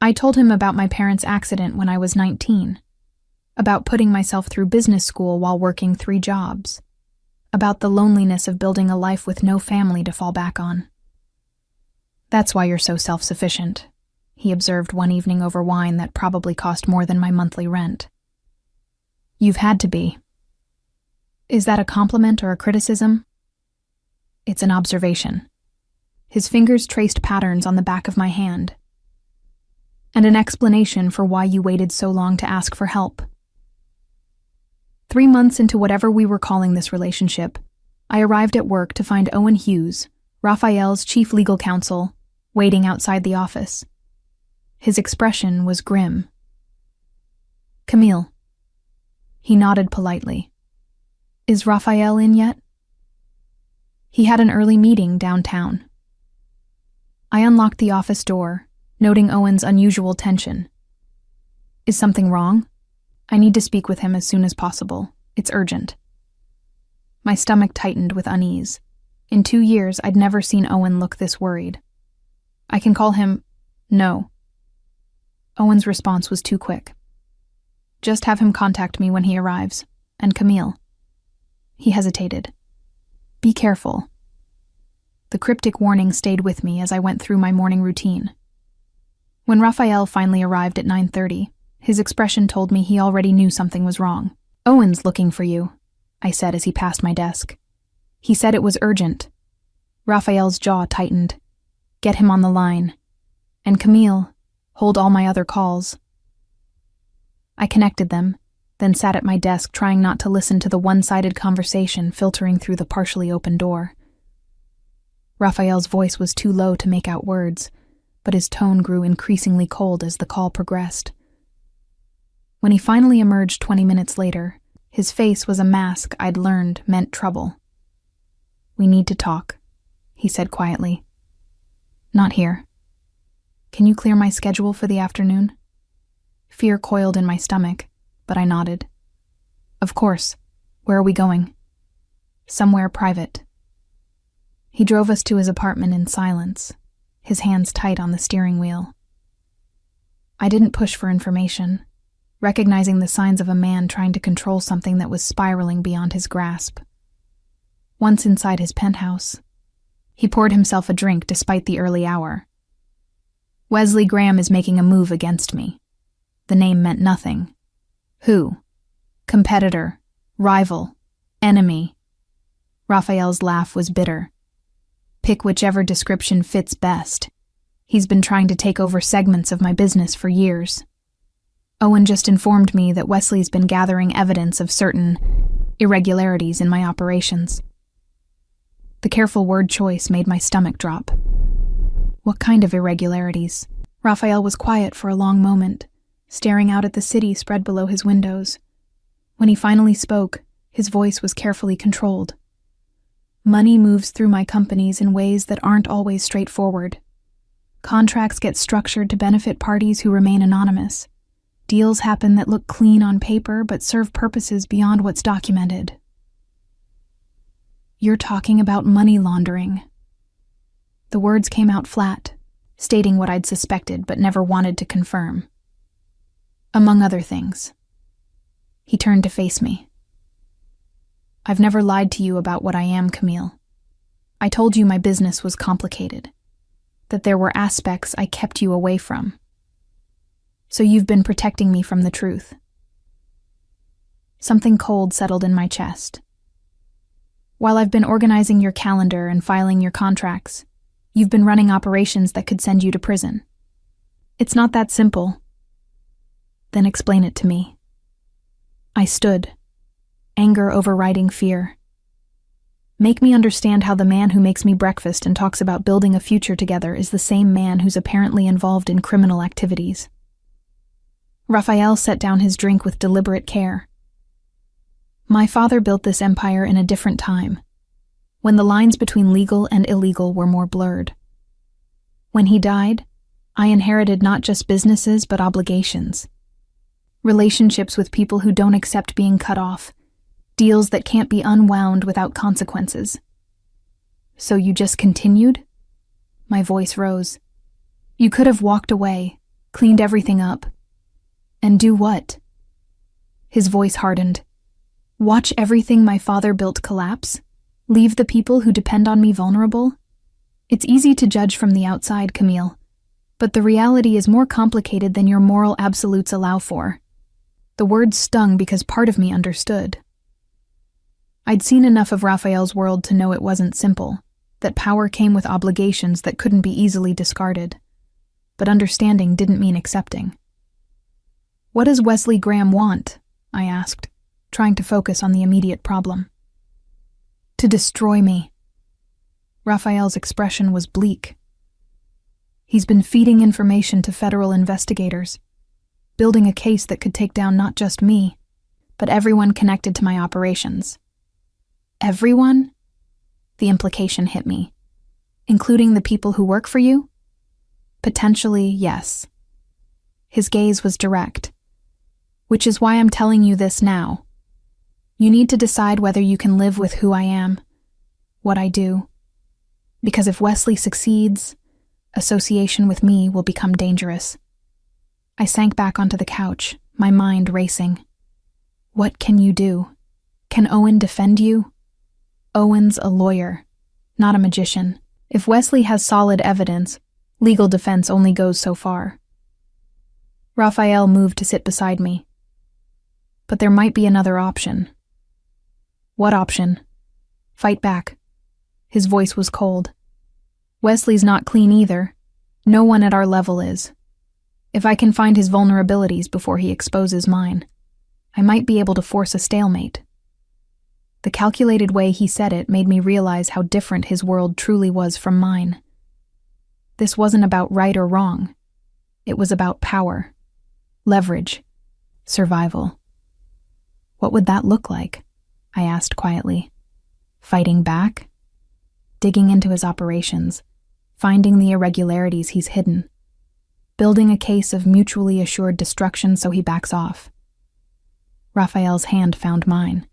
I told him about my parents' accident when I was 19, about putting myself through business school while working 3 jobs, about the loneliness of building a life with no family to fall back on. "That's why you're so self-sufficient," he observed one evening over wine that probably cost more than my monthly rent. "You've had to be." Is that a compliment or a criticism? It's an observation. His fingers traced patterns on the back of my hand. And an explanation for why you waited so long to ask for help. 3 months into whatever we were calling this relationship, I arrived at work to find Owen Hughes, Raphael's chief legal counsel, waiting outside the office. His expression was grim. "Camille." He nodded politely. "Is Raphael in yet?" He had an early meeting downtown. I unlocked the office door, noting Owen's unusual tension. "Is something wrong? I need to speak with him as soon as possible. It's urgent." My stomach tightened with unease. In 2 years, I'd never seen Owen look this worried. "I can call him—" "No." Owen's response was too quick. "Just have him contact me when he arrives. And Camille." He hesitated. "Be careful." The cryptic warning stayed with me as I went through my morning routine. When Raphael finally arrived at 9:30, his expression told me he already knew something was wrong. "Owen's looking for you," I said as he passed my desk. "He said it was urgent." Raphael's jaw tightened. "Get him on the line. And Camille, hold all my other calls." I connected them, then sat at my desk trying not to listen to the one-sided conversation filtering through the partially open door. Raphael's voice was too low to make out words, but his tone grew increasingly cold as the call progressed. When he finally emerged 20 minutes later, his face was a mask I'd learned meant trouble. "We need to talk," he said quietly. "Not here." "Can you clear my schedule for the afternoon?" Fear coiled in my stomach, but I nodded. "Of course. Where are we going?" "Somewhere private." He drove us to his apartment in silence, his hands tight on the steering wheel. I didn't push for information, recognizing the signs of a man trying to control something that was spiraling beyond his grasp. Once inside his penthouse, he poured himself a drink despite the early hour. "Wesley Graham is making a move against me." The name meant nothing. Who? Competitor, rival, enemy. Raphael's laugh was bitter. "Pick whichever description fits best. He's been trying to take over segments of my business for years. Owen just informed me that Wesley's been gathering evidence of certain irregularities in my operations." The careful word choice made my stomach drop. "What kind of irregularities?" Raphael was quiet for a long moment, staring out at the city spread below his windows. When he finally spoke, his voice was carefully controlled. "Money moves through my companies in ways that aren't always straightforward. Contracts get structured to benefit parties who remain anonymous. Deals happen that look clean on paper but serve purposes beyond what's documented." "You're talking about money laundering." The words came out flat, stating what I'd suspected but never wanted to confirm. "Among other things." He turned to face me. "I've never lied to you about what I am, Camille. I told you my business was complicated, that there were aspects I kept you away from. So you've been protecting me from the truth." Something cold settled in my chest. "While I've been organizing your calendar and filing your contracts, you've been running operations that could send you to prison. It's not that simple." "Then explain it to me." I stood, anger overriding fear. "Make me understand how the man who makes me breakfast and talks about building a future together is the same man who's apparently involved in criminal activities." Raphael set down his drink with deliberate care. "My father built this empire in a different time, when the lines between legal and illegal were more blurred. When he died, I inherited not just businesses but obligations. Relationships with people who don't accept being cut off, deals that can't be unwound without consequences." "So you just continued?" My voice rose. "You could have walked away, Cleaned everything up. And do what? His voice hardened. Watch everything my father built collapse? Leave the people who depend on me vulnerable? It's easy to judge from the outside, Camille, but the reality is more complicated than your moral absolutes allow for. The words stung because part of me understood. I'd seen enough of Raphael's world to know it wasn't simple, that power came with obligations that couldn't be easily discarded. But understanding didn't mean accepting. What does Wesley Graham want? I asked, trying to focus on the immediate problem. To destroy me. Raphael's expression was bleak. He's been feeding information to federal investigators, building a case that could take down not just me, but everyone connected to my operations. Everyone? The implication hit me. Including the people who work for you? Potentially, yes. His gaze was direct. Which is why I'm telling you this now. You need to decide whether you can live with who I am, what I do. Because if Wesley succeeds, association with me will become dangerous. I sank back onto the couch, my mind racing. What can you do? Can Owen defend you? Owen's a lawyer, not a magician. If Wesley has solid evidence, legal defense only goes so far. Raphael moved to sit beside me. But there might be another option. What option? Fight back. His voice was cold. Wesley's not clean either. No one at our level is. If I can find his vulnerabilities before he exposes mine, I might be able to force a stalemate. The calculated way he said it made me realize how different his world truly was from mine. This wasn't about right or wrong. It was about power, leverage, survival. What would that look like? I asked quietly. Fighting back? Digging into his operations, finding the irregularities he's hidden, building a case of mutually assured destruction so he backs off. Raphael's hand found mine.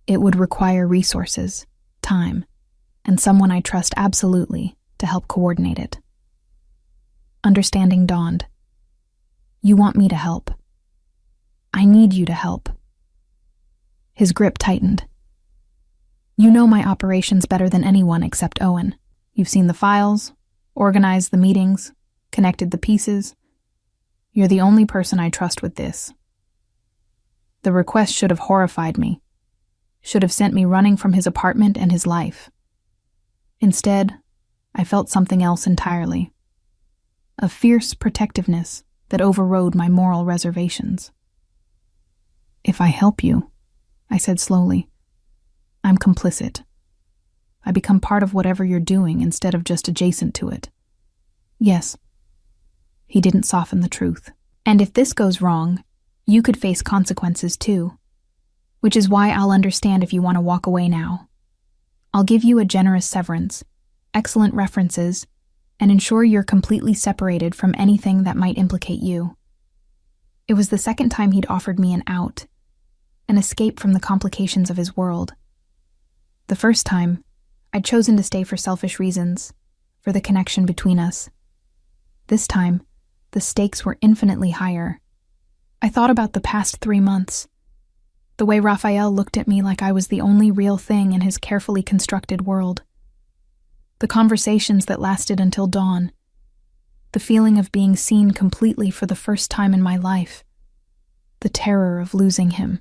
It would require resources, time, and someone I trust absolutely to help coordinate it. Understanding dawned. You want me to help. I need you to help. His grip tightened. You know my operations better than anyone except Owen. You've seen the files, organized the meetings, connected the pieces. You're the only person I trust with this. The request should have horrified me, should have sent me running from his apartment and his life. Instead, I felt something else entirely. A fierce protectiveness that overrode my moral reservations. If I help you, I said slowly, I'm complicit. I become part of whatever you're doing instead of just adjacent to it. Yes. He didn't soften the truth. And if this goes wrong, you could face consequences too. Which is why I'll understand if you want to walk away now. I'll give you a generous severance, excellent references, and ensure you're completely separated from anything that might implicate you. It was the second time he'd offered me an out, an escape from the complications of his world. The first time, I'd chosen to stay for selfish reasons, for the connection between us. This time, the stakes were infinitely higher. I thought about the past 3 months, the way Raphael looked at me like I was the only real thing in his carefully constructed world. The conversations that lasted until dawn, the feeling of being seen completely for the first time in my life, the terror of losing him.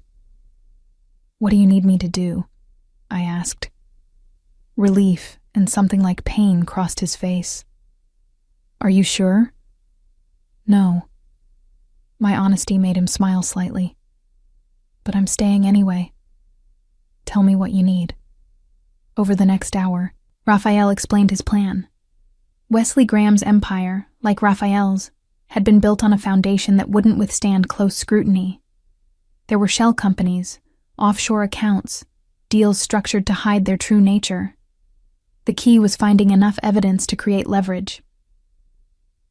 What do you need me to do? I asked. Relief and something like pain crossed his face. Are you sure? No. My honesty made him smile slightly. But I'm staying anyway. Tell me what you need. Over the next hour, Raphael explained his plan. Wesley Graham's empire, like Raphael's, had been built on a foundation that wouldn't withstand close scrutiny. There were shell companies, offshore accounts, deals structured to hide their true nature. The key was finding enough evidence to create leverage.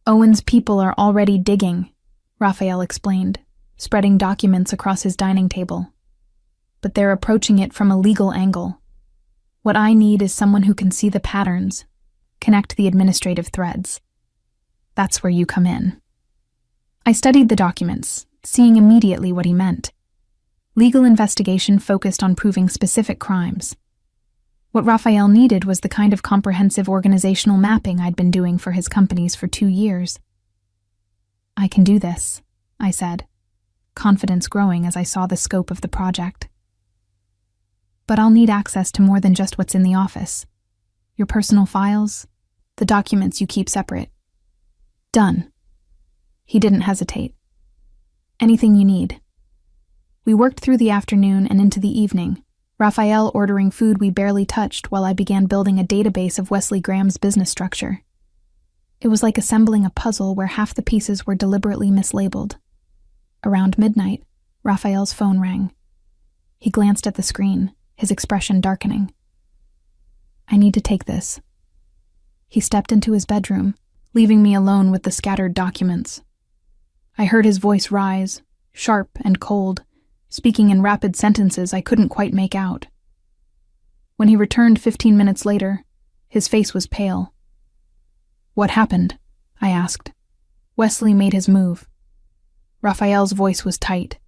Owen's people are already digging, Raphael explained, spreading documents across his dining table. But they're approaching it from a legal angle. What I need is someone who can see the patterns, connect the administrative threads. That's where you come in. I studied the documents, seeing immediately what he meant. Legal investigation focused on proving specific crimes. What Raphael needed was the kind of comprehensive organizational mapping I'd been doing for his companies for 2 years. "I can do this," I said, confidence growing as I saw the scope of the project. "But I'll need access to more than just what's in the office. Your personal files, the documents you keep separate." "Done." He didn't hesitate. "Anything you need." We worked through the afternoon and into the evening, Raphael ordering food we barely touched while I began building a database of Wesley Graham's business structure. It was like assembling a puzzle where half the pieces were deliberately mislabeled. Around midnight, Raphael's phone rang. He glanced at the screen, his expression darkening. "I need to take this." He stepped into his bedroom, leaving me alone with the scattered documents. I heard his voice rise, sharp and cold, speaking in rapid sentences I couldn't quite make out. When he returned 15 minutes later, his face was pale. "What happened?" I asked. Wesley made his move. Raphael's voice was tight.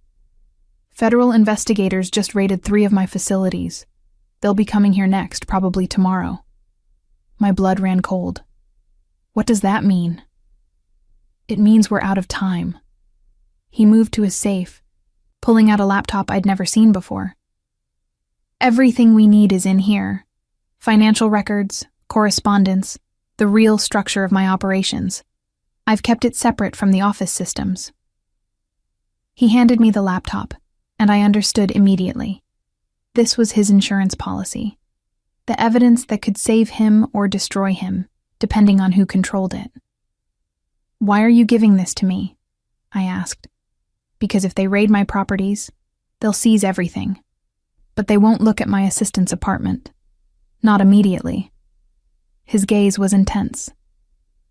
"Federal investigators just raided 3 of my facilities. They'll be coming here next, probably tomorrow." My blood ran cold. "What does that mean?" "It means we're out of time." He moved to his safe, pulling out a laptop I'd never seen before. "Everything we need is in here. Financial records, correspondence, the real structure of my operations. I've kept it separate from the office systems." He handed me the laptop, and I understood immediately. This was his insurance policy. The evidence that could save him or destroy him, depending on who controlled it. "Why are you giving this to me?" I asked. "Because if they raid my properties, they'll seize everything. But they won't look at my assistant's apartment. Not immediately." His gaze was intense.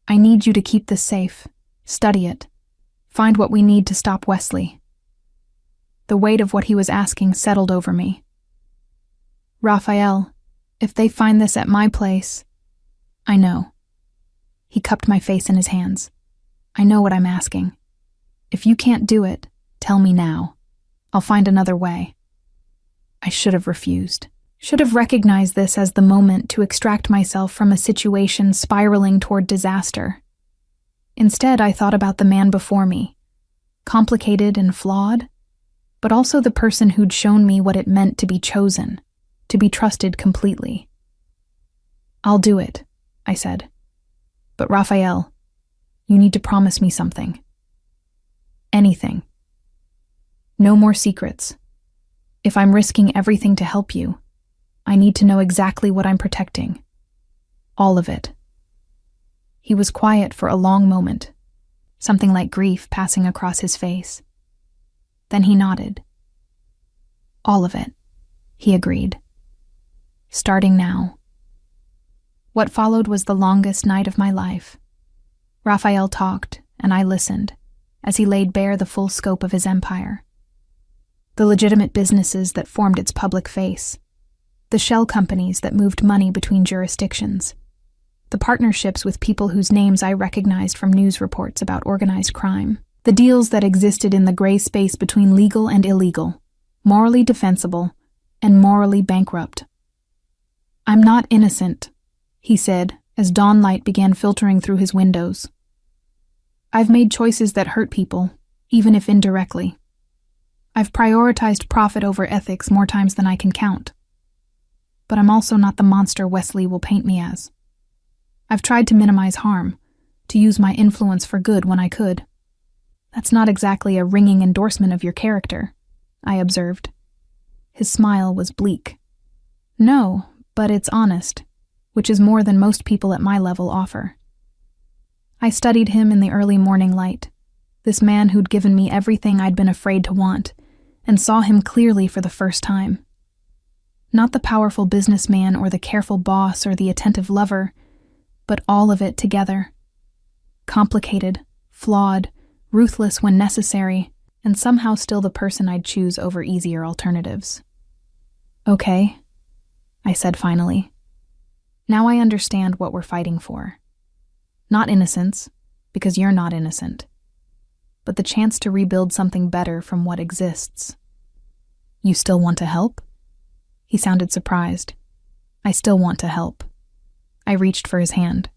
"I need you to keep this safe, study it, find what we need to stop Wesley." The weight of what he was asking settled over me. "Raphael, if they find this at my place..." "I know." He cupped my face in his hands. "I know what I'm asking. If you can't do it, tell me now. I'll find another way." I should have refused. Should have recognized this as the moment to extract myself from a situation spiraling toward disaster. Instead, I thought about the man before me. Complicated and flawed, but also the person who'd shown me what it meant to be chosen, to be trusted completely. "I'll do it," I said. "But Raphael, you need to promise me something." "Anything." "No more secrets. If I'm risking everything to help you, I need to know exactly what I'm protecting. All of it." He was quiet for a long moment, something like grief passing across his face. Then he nodded. "All of it," he agreed. "Starting now." What followed was the longest night of my life. Raphael talked, and I listened, as he laid bare the full scope of his empire. The legitimate businesses that formed its public face, the shell companies that moved money between jurisdictions, the partnerships with people whose names I recognized from news reports about organized crime, the deals that existed in the gray space between legal and illegal, morally defensible and morally bankrupt. "I'm not innocent," he said as dawn light began filtering through his windows. "I've made choices that hurt people, even if indirectly. I've prioritized profit over ethics more times than I can count. But I'm also not the monster Wesley will paint me as. I've tried to minimize harm, to use my influence for good when I could." "That's not exactly a ringing endorsement of your character," I observed. His smile was bleak. "No, but it's honest, which is more than most people at my level offer." I studied him in the early morning light, this man who'd given me everything I'd been afraid to want, and saw him clearly for the first time. Not the powerful businessman or the careful boss or the attentive lover, but all of it together. Complicated, flawed, ruthless when necessary, and somehow still the person I'd choose over easier alternatives. "Okay," I said finally. "Now I understand what we're fighting for. Not innocence, because you're not innocent. but the chance to rebuild something better from what exists. You still want to help? He sounded surprised. I still want to help. I reached for his hand.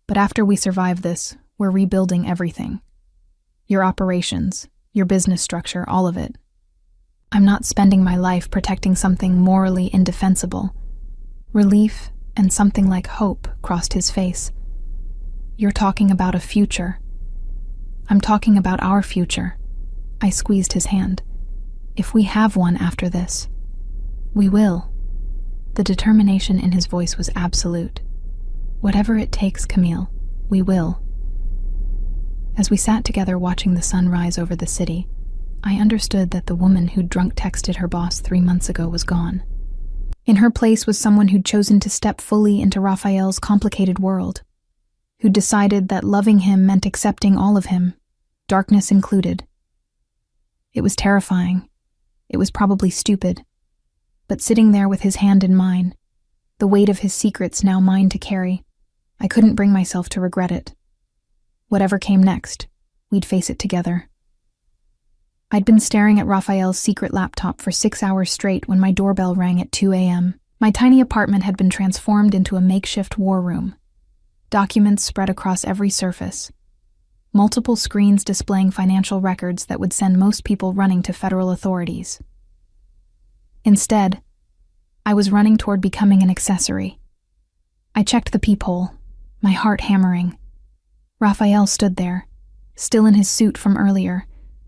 But after we survive this, we're rebuilding everything. Your operations, your business structure, all of it. I'm not spending my life protecting something morally indefensible. Relief and something like hope crossed his face. You're talking about a future. I'm talking about our future. I squeezed his hand. If we have one after this, we will. The determination in his voice was absolute. Whatever it takes, Camille, we will. As we sat together watching the sun rise over the city, I understood that the woman who'd drunk texted her boss 3 months ago was gone. In her place was someone who'd chosen to step fully into Raphael's complicated world, who'd decided that loving him meant accepting all of him, darkness included. It was terrifying. It was probably stupid. But sitting there with his hand in mine, the weight of his secrets now mine to carry, I couldn't bring myself to regret it. Whatever came next, we'd face it together. I'd been staring at Raphael's secret laptop for 6 hours straight when my doorbell rang at 2 a.m. My tiny apartment had been transformed into a makeshift war room. Documents spread across every surface. Multiple screens displaying financial records that would send most people running to federal authorities. Instead, I was running toward becoming an accessory. I checked the peephole, my heart hammering. Raphael stood there, still in his suit from earlier,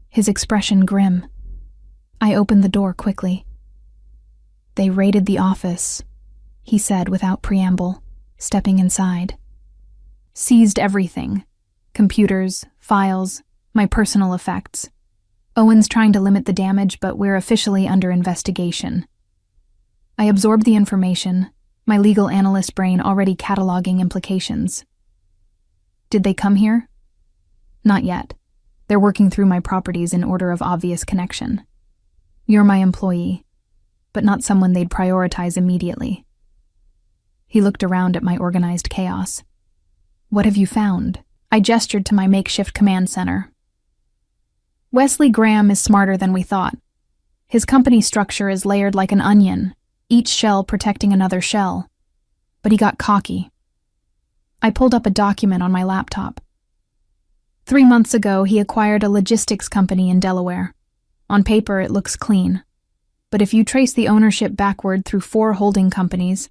his expression grim. I opened the door quickly. They raided the office, he said without preamble, stepping inside. Seized everything. Computers, files, my personal effects. Owen's trying to limit the damage, but we're officially under investigation. I absorbed the information, my legal analyst brain already cataloging implications. Did they come here? Not yet. They're working through my properties in order of obvious connection. You're my employee, but not someone they'd prioritize immediately. He looked around at my organized chaos. What have you found? I gestured to my makeshift command center. Wesley Graham is smarter than we thought. His company structure is layered like an onion, each shell protecting another shell. But he got cocky. I pulled up a document on my laptop. 3 months ago, he acquired a logistics company in Delaware. On paper, it looks clean. But if you trace the ownership backward through 4 holding companies,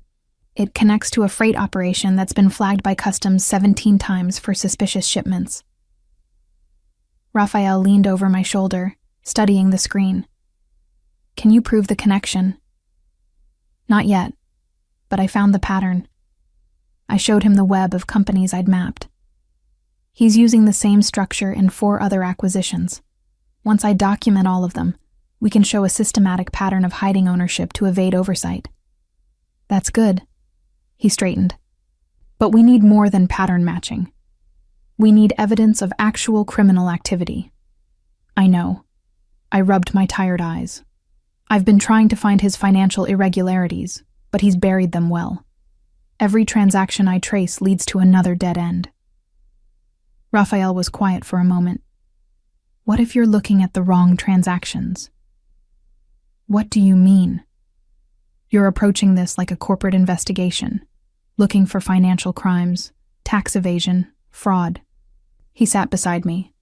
it connects to a freight operation that's been flagged by customs 17 times for suspicious shipments. Raphael leaned over my shoulder, studying the screen. Can you prove the connection? Not yet, but I found the pattern. I showed him the web of companies I'd mapped. He's using the same structure in 4 other acquisitions. Once I document all of them, we can show a systematic pattern of hiding ownership to evade oversight. That's good. He straightened. But we need more than pattern matching. We need evidence of actual criminal activity. I know. I rubbed my tired eyes. I've been trying to find his financial irregularities, but he's buried them well. Every transaction I trace leads to another dead end. Raphael was quiet for a moment. What if you're looking at the wrong transactions? What do you mean? You're approaching this like a corporate investigation, looking for financial crimes, tax evasion, fraud. He sat beside me.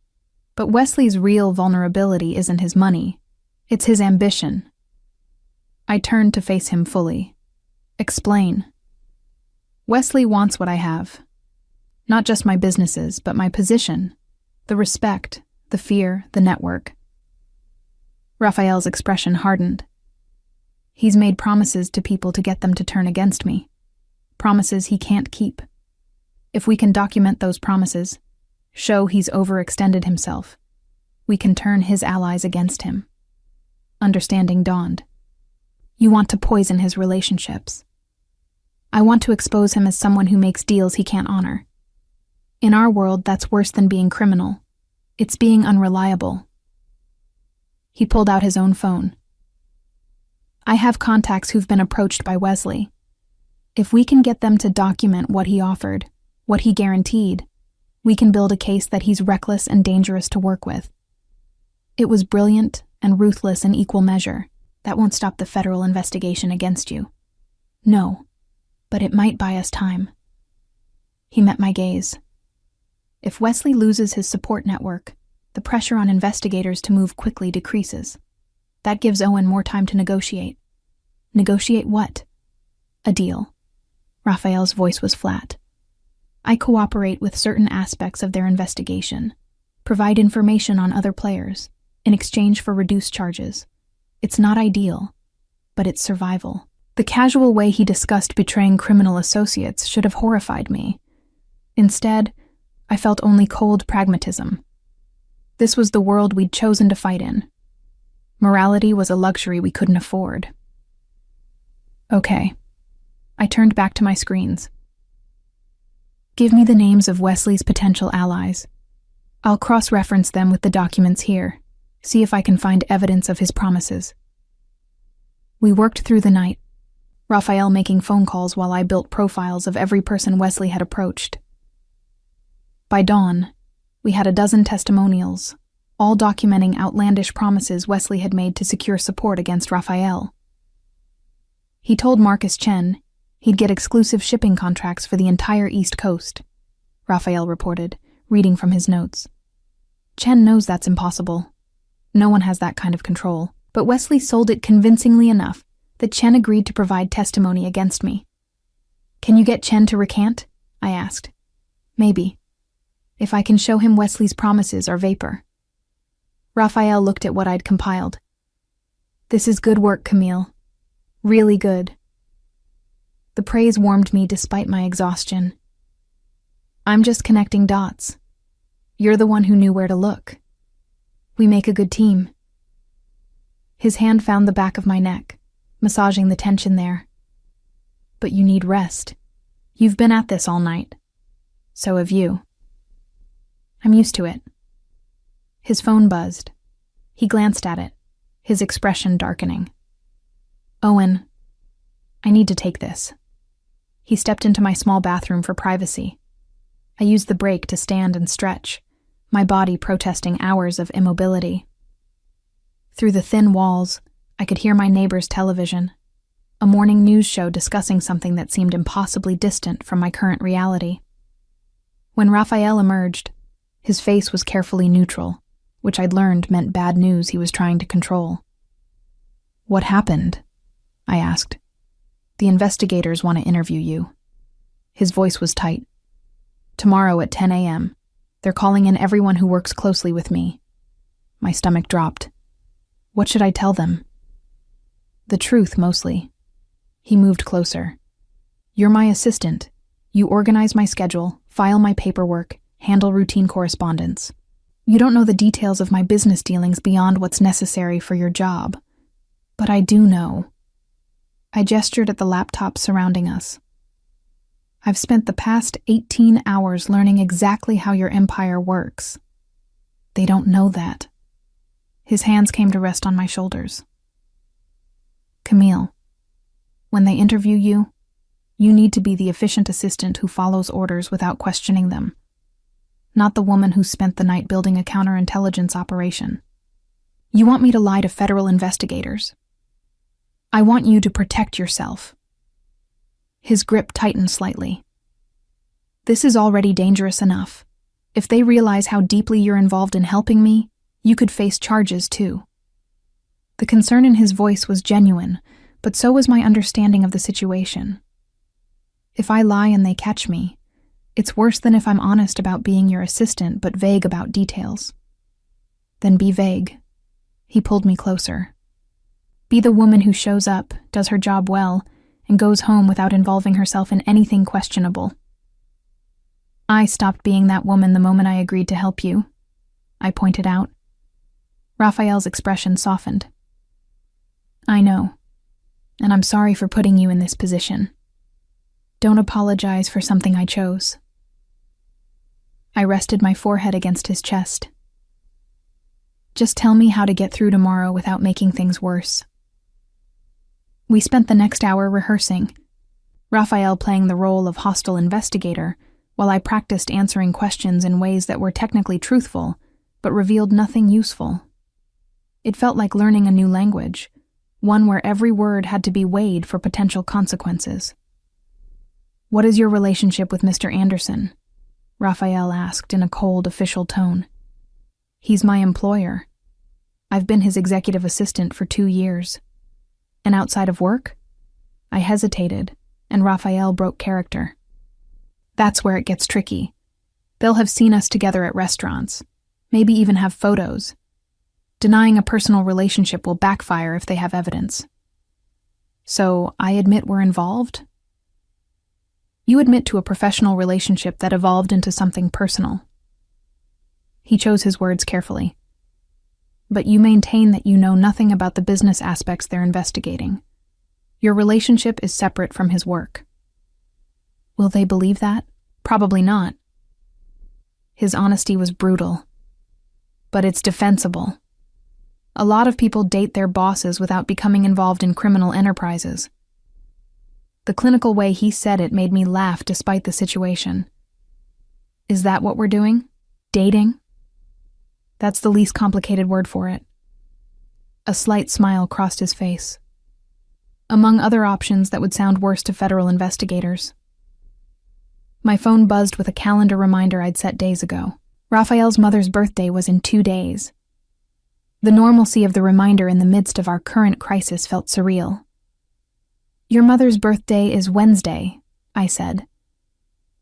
But Wesley's real vulnerability isn't his money. It's his ambition. I turned to face him fully. Explain. Wesley wants what I have. Not just my businesses, but my position, the respect, the fear, the network. Raphael's expression hardened. He's made promises to people to get them to turn against me. Promises he can't keep. If we can document those promises, show he's overextended himself, we can turn his allies against him. Understanding dawned. You want to poison his relationships. I want to expose him as someone who makes deals he can't honor. In our world, that's worse than being criminal. It's being unreliable. He pulled out his own phone. I have contacts who've been approached by Wesley. If we can get them to document what he offered, what he guaranteed, We can build a case that he's reckless and dangerous to work with. It was brilliant and ruthless in equal measure. That won't stop the federal investigation against you. No, but it might buy us time. He met my gaze. If Wesley loses his support network, the pressure on investigators to move quickly decreases. That gives Owen more time to negotiate. Negotiate what? A deal. Raphael's voice was flat. I cooperate with certain aspects of their investigation, provide information on other players, in exchange for reduced charges. It's not ideal, but it's survival. The casual way he discussed betraying criminal associates should have horrified me. Instead, I felt only cold pragmatism. This was the world we'd chosen to fight in. Morality was a luxury we couldn't afford. Okay. I turned back to my screens. Give me the names of Wesley's potential allies. I'll cross-reference them with the documents here, see if I can find evidence of his promises. We worked through the night, Raphael making phone calls while I built profiles of every person Wesley had approached. By dawn, we had 12 testimonials, all documenting outlandish promises Wesley had made to secure support against Raphael. He told Marcus Chen he'd get exclusive shipping contracts for the entire East Coast, Raphael reported, reading from his notes. Chen knows that's impossible. No one has that kind of control, but Wesley sold it convincingly enough that Chen agreed to provide testimony against me. Can you get Chen to recant? I asked. Maybe. If I can show him Wesley's promises are vapor. Raphael looked at what I'd compiled. This is good work, Camille. Really good. The praise warmed me despite my exhaustion. I'm just connecting dots. You're the one who knew where to look. We make a good team. His hand found the back of my neck, massaging the tension there. But you need rest. You've been at this all night. So have you. I'm used to it. His phone buzzed. He glanced at it, his expression darkening. Owen, I need to take this. He stepped into my small bathroom for privacy. I used the break to stand and stretch, my body protesting hours of immobility. Through the thin walls, I could hear my neighbor's television, a morning news show discussing something that seemed impossibly distant from my current reality. When Raphael emerged, his face was carefully neutral, which I'd learned meant bad news he was trying to control. What happened? I asked. The investigators want to interview you. His voice was tight. Tomorrow at 10 a.m. They're calling in everyone who works closely with me. My stomach dropped. What should I tell them? The truth, mostly. He moved closer. You're my assistant. You organize my schedule, file my paperwork, handle routine correspondence. You don't know the details of my business dealings beyond what's necessary for your job. But I do know. I gestured at the laptop surrounding us. I've spent the past 18 hours learning exactly how your empire works. They don't know that. His hands came to rest on my shoulders. Camille, when they interview you, you need to be the efficient assistant who follows orders without questioning them, not the woman who spent the night building a counterintelligence operation. You want me to lie to federal investigators. I want you to protect yourself. His grip tightened slightly. This is already dangerous enough. If they realize how deeply you're involved in helping me, you could face charges too. The concern in his voice was genuine, but so was my understanding of the situation. If I lie and they catch me, it's worse than if I'm honest about being your assistant but vague about details. Then be vague. He pulled me closer. Be the woman who shows up, does her job well, and goes home without involving herself in anything questionable. I stopped being that woman the moment I agreed to help you, I pointed out. Raphael's expression softened. I know, and I'm sorry for putting you in this position. Don't apologize for something I chose. I rested my forehead against his chest. Just tell me how to get through tomorrow without making things worse. We spent the next hour rehearsing, Raphael playing the role of hostile investigator, while I practiced answering questions in ways that were technically truthful, but revealed nothing useful. It felt like learning a new language, one where every word had to be weighed for potential consequences. "What is your relationship with Mr. Anderson?" Raphael asked in a cold, official tone. "He's my employer. I've been his executive assistant for 2 years. And outside of work?" I hesitated, and Raphael broke character. "That's where it gets tricky. They'll have seen us together at restaurants, maybe even have photos. Denying a personal relationship will backfire if they have evidence. So I admit we're involved?" "You admit to a professional relationship that evolved into something personal." He chose his words carefully. "But you maintain that you know nothing about the business aspects they're investigating. Your relationship is separate from his work." Will they believe that? Probably not. His honesty was brutal. But it's defensible. A lot of people date their bosses without becoming involved in criminal enterprises. The clinical way he said it made me laugh despite the situation. "Is that what we're doing? Dating?" "That's the least complicated word for it." A slight smile crossed his face. "Among other options that would sound worse to federal investigators." My phone buzzed with a calendar reminder I'd set days ago. Raphael's mother's birthday was in 2 days. The normalcy of the reminder in the midst of our current crisis felt surreal. "Your mother's birthday is Wednesday," I said.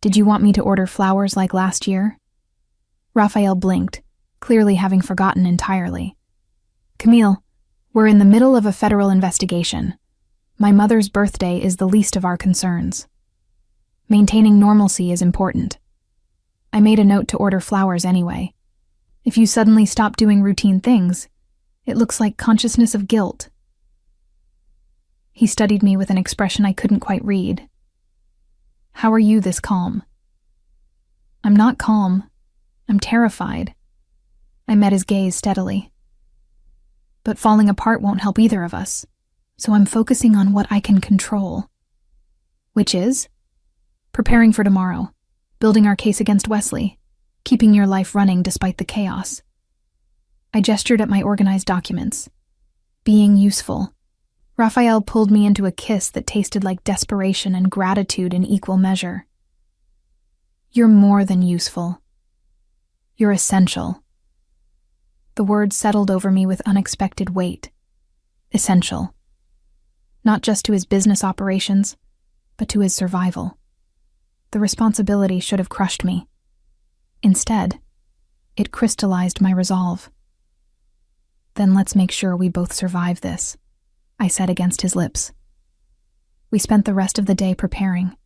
"Did you want me to order flowers like last year?" Raphael blinked, clearly having forgotten entirely. "Camille, we're in the middle of a federal investigation. My mother's birthday is the least of our concerns. Maintaining normalcy is important. I made a note to order flowers anyway. If you suddenly stop doing routine things, it looks like consciousness of guilt." He studied me with an expression I couldn't quite read. "How are you this calm?" "I'm not calm. I'm terrified." I met his gaze steadily. "But falling apart won't help either of us, so I'm focusing on what I can control." "Which is?" "Preparing for tomorrow, building our case against Wesley, keeping your life running despite the chaos." I gestured at my organized documents. "Being useful." Raphael pulled me into a kiss that tasted like desperation and gratitude in equal measure. "You're more than useful. You're essential." The words settled over me with unexpected weight. Essential. Not just to his business operations, but to his survival. The responsibility should have crushed me. Instead, it crystallized my resolve. "Then let's make sure we both survive this," I said against his lips. We spent the rest of the day preparing.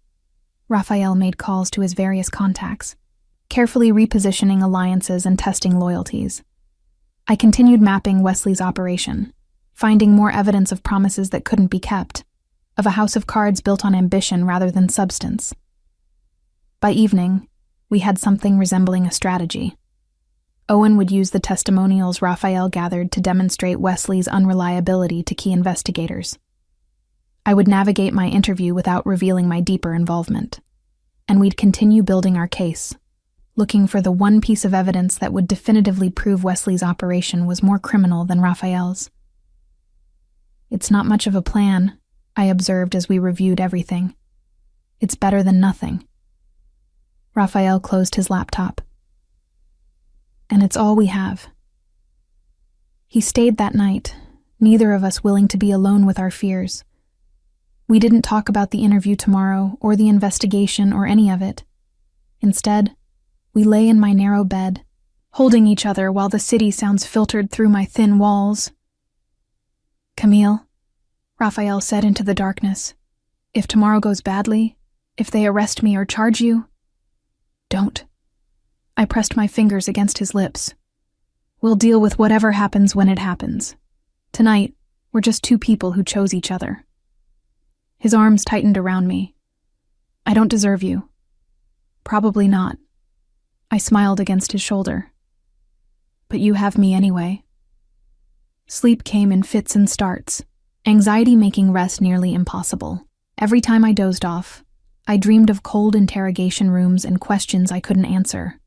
Raphael made calls to his various contacts, carefully repositioning alliances and testing loyalties. I continued mapping Wesley's operation, finding more evidence of promises that couldn't be kept, of a house of cards built on ambition rather than substance. By evening, we had something resembling a strategy. Owen would use the testimonials Raphael gathered to demonstrate Wesley's unreliability to key investigators. I would navigate my interview without revealing my deeper involvement, and we'd continue building our case, looking for the one piece of evidence that would definitively prove Wesley's operation was more criminal than Raphael's. "It's not much of a plan," I observed as we reviewed everything. "It's better than nothing." Raphael closed his laptop. "And it's all we have." He stayed that night, neither of us willing to be alone with our fears. We didn't talk about the interview tomorrow or the investigation or any of it. Instead, we lay in my narrow bed, holding each other while the city sounds filtered through my thin walls. "Camille," Raphael said into the darkness, "if tomorrow goes badly, if they arrest me or charge you, don't." I pressed my fingers against his lips. "We'll deal with whatever happens when it happens. Tonight, we're just 2 people who chose each other." His arms tightened around me. "I don't deserve you." "Probably not." I smiled against his shoulder. "But you have me anyway." Sleep came in fits and starts, anxiety making rest nearly impossible. Every time I dozed off, I dreamed of cold interrogation rooms and questions I couldn't answer.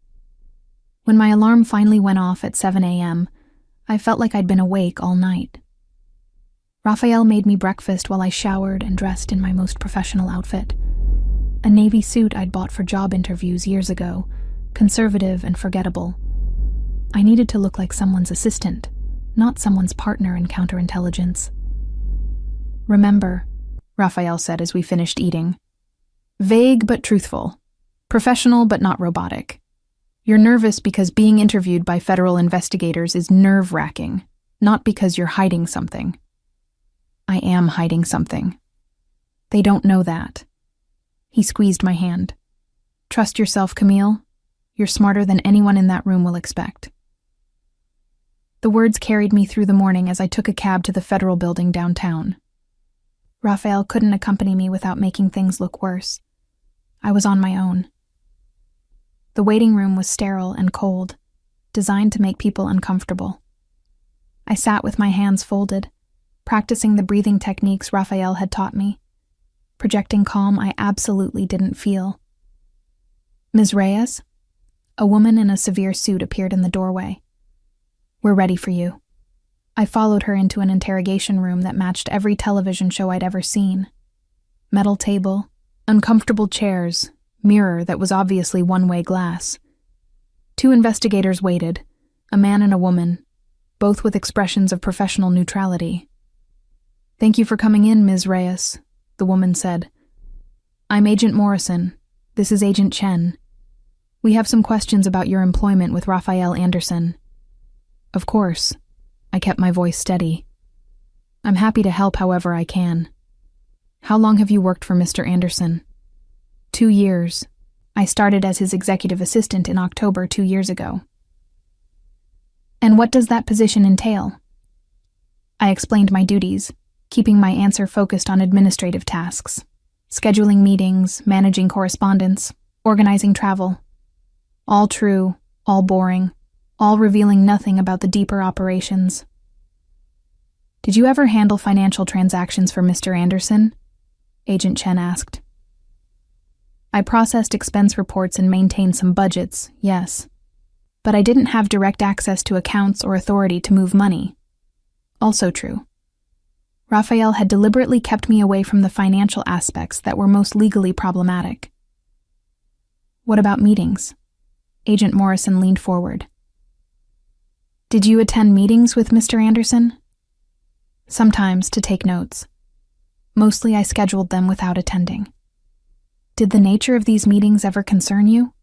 When my alarm finally went off at 7 a.m., I felt like I'd been awake all night. Raphael made me breakfast while I showered and dressed in my most professional outfit. A navy suit I'd bought for job interviews years ago, conservative and forgettable. I needed to look like someone's assistant, not someone's partner in counterintelligence. "Remember," Raphael said as we finished eating. "Vague but truthful. Professional but not robotic. You're nervous because being interviewed by federal investigators is nerve-wracking, not because you're hiding something." I am hiding something. They don't know that. He squeezed my hand. "Trust yourself, Camille. You're smarter than anyone in that room will expect." The words carried me through the morning as I took a cab to the federal building downtown. Raphael couldn't accompany me without making things look worse. I was on my own. The waiting room was sterile and cold, designed to make people uncomfortable. I sat with my hands folded, practicing the breathing techniques Raphael had taught me, projecting calm I absolutely didn't feel. "Ms. Reyes?" A woman in a severe suit appeared in the doorway. "We're ready for you." I followed her into an interrogation room that matched every television show I'd ever seen. Metal table, uncomfortable chairs, mirror that was obviously one-way glass. 2 investigators waited, a man and a woman, both with expressions of professional neutrality. "Thank you for coming in, Ms. Reyes," the woman said. "I'm Agent Morrison. This is Agent Chen. We have some questions about your employment with Raphael Anderson." "Of course." I kept my voice steady. "I'm happy to help however I can. How long have you worked for Mr. Anderson?" 2 years. I started as his executive assistant in October 2 years ago. "And what does that position entail?" I explained my duties, keeping my answer focused on administrative tasks, scheduling meetings, managing correspondence, organizing travel. All true, all boring, all revealing nothing about the deeper operations. "Did you ever handle financial transactions for Mr. Anderson?" Agent Chen asked. "I processed expense reports and maintained some budgets, yes. But I didn't have direct access to accounts or authority to move money." Also true. Raphael had deliberately kept me away from the financial aspects that were most legally problematic. "What about meetings?" Agent Morrison leaned forward. "Did you attend meetings with Mr. Anderson?" "Sometimes to take notes. Mostly I scheduled them without attending." "Did the nature of these meetings ever concern you?"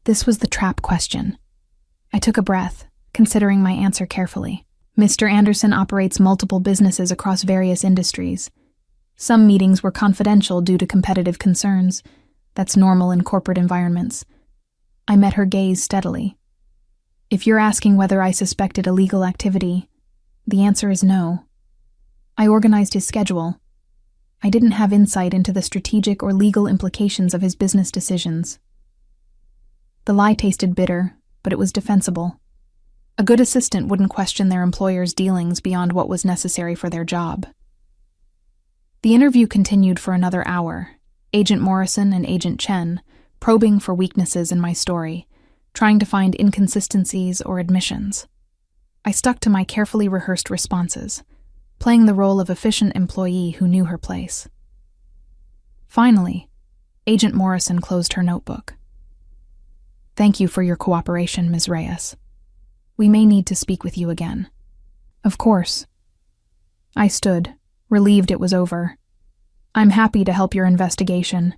This was the trap question. I took a breath, considering my answer carefully. Mr. Anderson operates multiple businesses across various industries. Some meetings were confidential due to competitive concerns. That's normal in corporate environments. I met her gaze steadily. "If you're asking whether I suspected illegal activity, the answer is no. I organized his schedule. I didn't have insight into the strategic or legal implications of his business decisions." The lie tasted bitter, but it was defensible. A good assistant wouldn't question their employer's dealings beyond what was necessary for their job. The interview continued for another hour, Agent Morrison and Agent Chen probing for weaknesses in my story, trying to find inconsistencies or admissions. I stuck to my carefully rehearsed responses, playing the role of efficient employee who knew her place. Finally, Agent Morrison closed her notebook. "Thank you for your cooperation, Ms. Reyes. We may need to speak with you again." "Of course." I stood, relieved it was over. "I'm happy to help your investigation."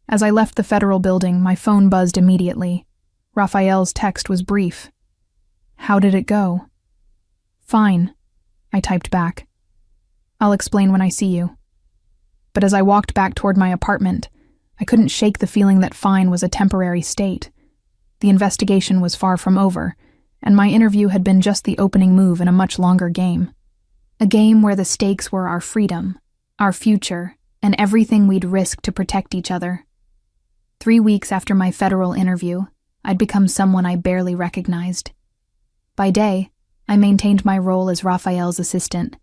As I left the federal building, my phone buzzed immediately. Raphael's text was brief. "How did it go?" "Fine," I typed back. "I'll explain when I see you." But as I walked back toward my apartment, I couldn't shake the feeling that fine was a temporary state. The investigation was far from over, and my interview had been just the opening move in a much longer game. A game where the stakes were our freedom, our future, and everything we'd risk to protect each other. 3 weeks after my federal interview, I'd become someone I barely recognized. By day, I maintained my role as Raphael's assistant,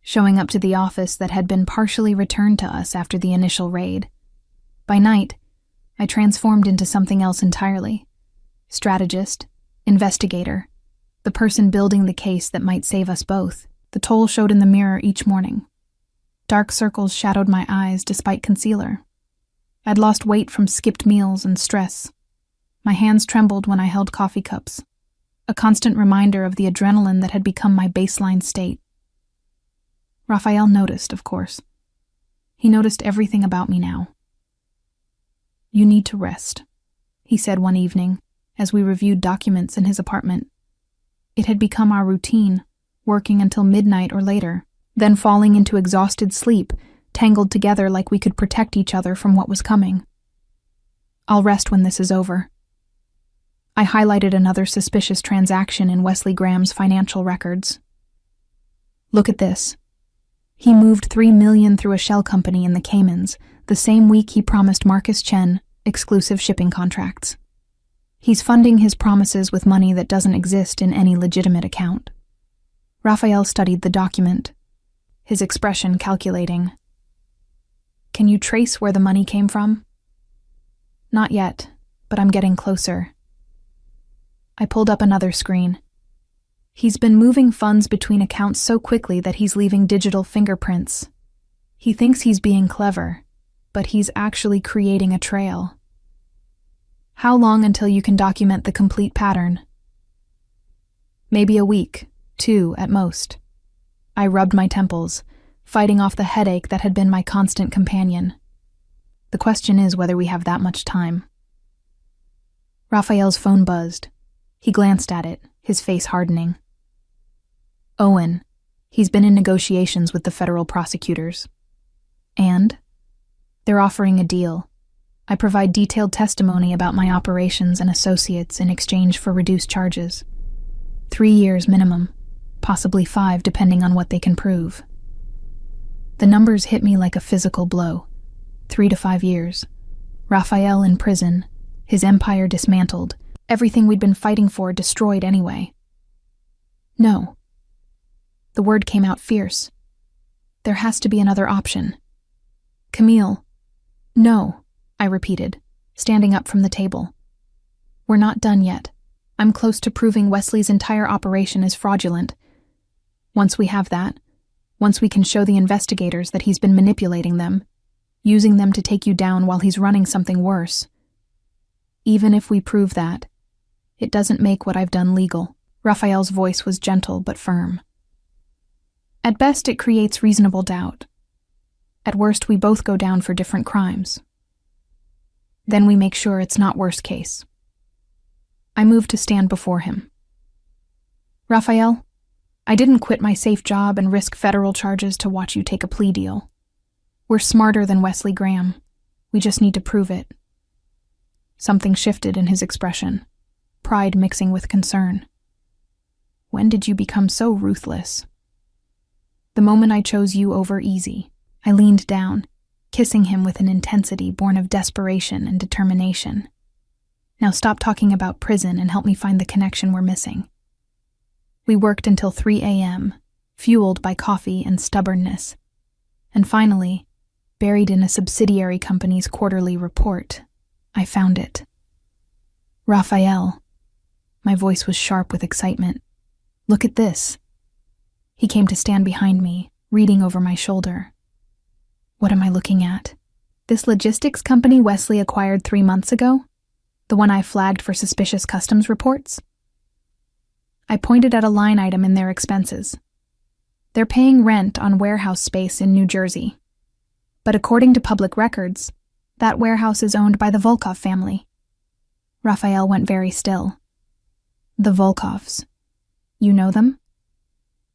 showing up to the office that had been partially returned to us after the initial raid. By night, I transformed into something else entirely. Strategist, investigator, the person building the case that might save us both. The toll showed in the mirror each morning. Dark circles shadowed my eyes despite concealer. I'd lost weight from skipped meals and stress. My hands trembled when I held coffee cups, a constant reminder of the adrenaline that had become my baseline state. Raphael noticed, of course. He noticed everything about me now. "You need to rest," he said one evening as we reviewed documents in his apartment. It had become our routine, working until midnight or later, then falling into exhausted sleep, tangled together like we could protect each other from what was coming. "I'll rest when this is over." I highlighted another suspicious transaction in Wesley Graham's financial records. "Look at this." He moved $3 million through a shell company in the Caymans, the same week he promised Marcus Chen exclusive shipping contracts. He's funding his promises with money that doesn't exist in any legitimate account. Raphael studied the document, his expression calculating. "Can you trace where the money came from?" "Not yet, but I'm getting closer." I pulled up another screen. He's been moving funds between accounts so quickly that he's leaving digital fingerprints. He thinks he's being clever, but he's actually creating a trail. "How long until you can document the complete pattern?" "Maybe a week, 2 at most." I rubbed my temples, fighting off the headache that had been my constant companion. The question is whether we have that much time. Raphael's phone buzzed. He glanced at it, his face hardening. "Owen. He's been in negotiations with the federal prosecutors." "And?" "They're offering a deal. I provide detailed testimony about my operations and associates in exchange for reduced charges. 3 years minimum, possibly 5 depending on what they can prove." The numbers hit me like a physical blow. 3 to 5 years. Raphael in prison, his empire dismantled, everything we'd been fighting for destroyed anyway. "No." The word came out fierce. "There has to be another option." "Camille." "No," I repeated, standing up from the table. "We're not done yet. I'm close to proving Wesley's entire operation is fraudulent. Once we have that, once we can show the investigators that he's been manipulating them, using them to take you down while he's running something worse. Even if we prove that, it doesn't make what I've done legal." Raphael's voice was gentle but firm. "At best, it creates reasonable doubt. At worst, we both go down for different crimes. Then we make sure it's not worst case." I moved to stand before him. "Raphael, I didn't quit my safe job and risk federal charges to watch you take a plea deal. We're smarter than Wesley Graham. We just need to prove it." Something shifted in his expression, pride mixing with concern. "When did you become so ruthless?" "The moment I chose you over easy." I leaned down, kissing him with an intensity born of desperation and determination. "Now stop talking about prison and help me find the connection we're missing." We worked until 3 a.m., fueled by coffee and stubbornness. And finally, buried in a subsidiary company's quarterly report, I found it. "Raphael." My voice was sharp with excitement. "Look at this." He came to stand behind me, reading over my shoulder. "What am I looking at?" "This logistics company Wesley acquired 3 months ago? The one I flagged for suspicious customs reports?" I pointed at a line item in their expenses. "They're paying rent on warehouse space in New Jersey. But according to public records, that warehouse is owned by the Volkov family." Raphael went very still. "The Volkovs. You know them?"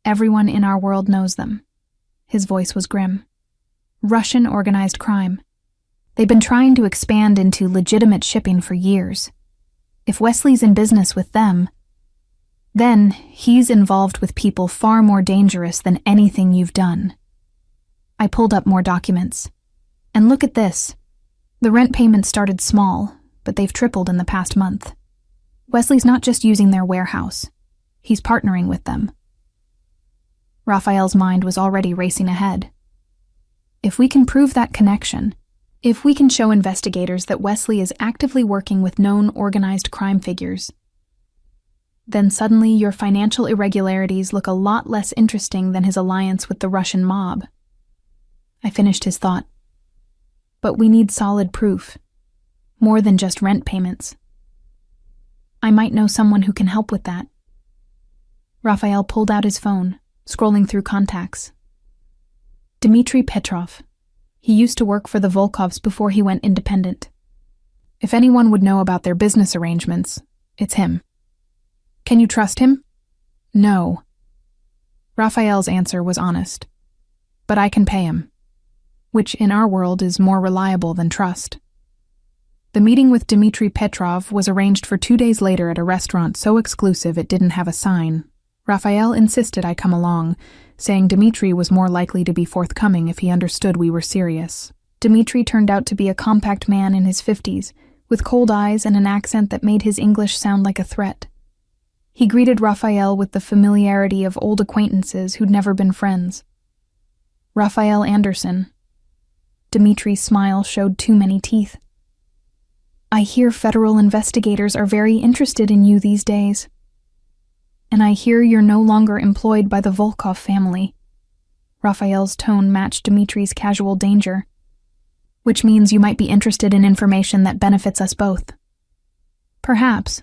"Everyone in our world knows them." His voice was grim. "Russian organized crime. They've been trying to expand into legitimate shipping for years. If Wesley's in business with them, then he's involved with people far more dangerous than anything you've done." I pulled up more documents. "And look at this. The rent payments started small, but they've tripled in the past month. Wesley's not just using their warehouse. He's partnering with them." Raphael's mind was already racing ahead. "If we can prove that connection, If we can show investigators that Wesley is actively working with known organized crime figures, then suddenly your financial irregularities look a lot less interesting than his alliance with the Russian mob. I finished his thought. But we need solid proof. More than just rent payments. I might know someone who can help with that. Raphael pulled out his phone, scrolling through contacts. Dmitry Petrov. He used to work for the Volkovs before he went independent. If anyone would know about their business arrangements, it's him. Can you trust him? No. Raphael's answer was honest. But I can pay him, which in our world is more reliable than trust. The meeting with Dmitry Petrov was arranged for 2 days later at a restaurant so exclusive it didn't have a sign. Raphael insisted I come along, saying Dmitry was more likely to be forthcoming if he understood we were serious. Dmitry turned out to be a compact man in his 50s, with cold eyes and an accent that made his English sound like a threat. He greeted Raphael with the familiarity of old acquaintances who'd never been friends. Raphael Anderson. Dmitry's smile showed too many teeth. I hear federal investigators are very interested in you these days. And I hear you're no longer employed by the Volkov family. Raphael's tone matched Dmitry's casual danger, which means you might be interested in information that benefits us both. Perhaps.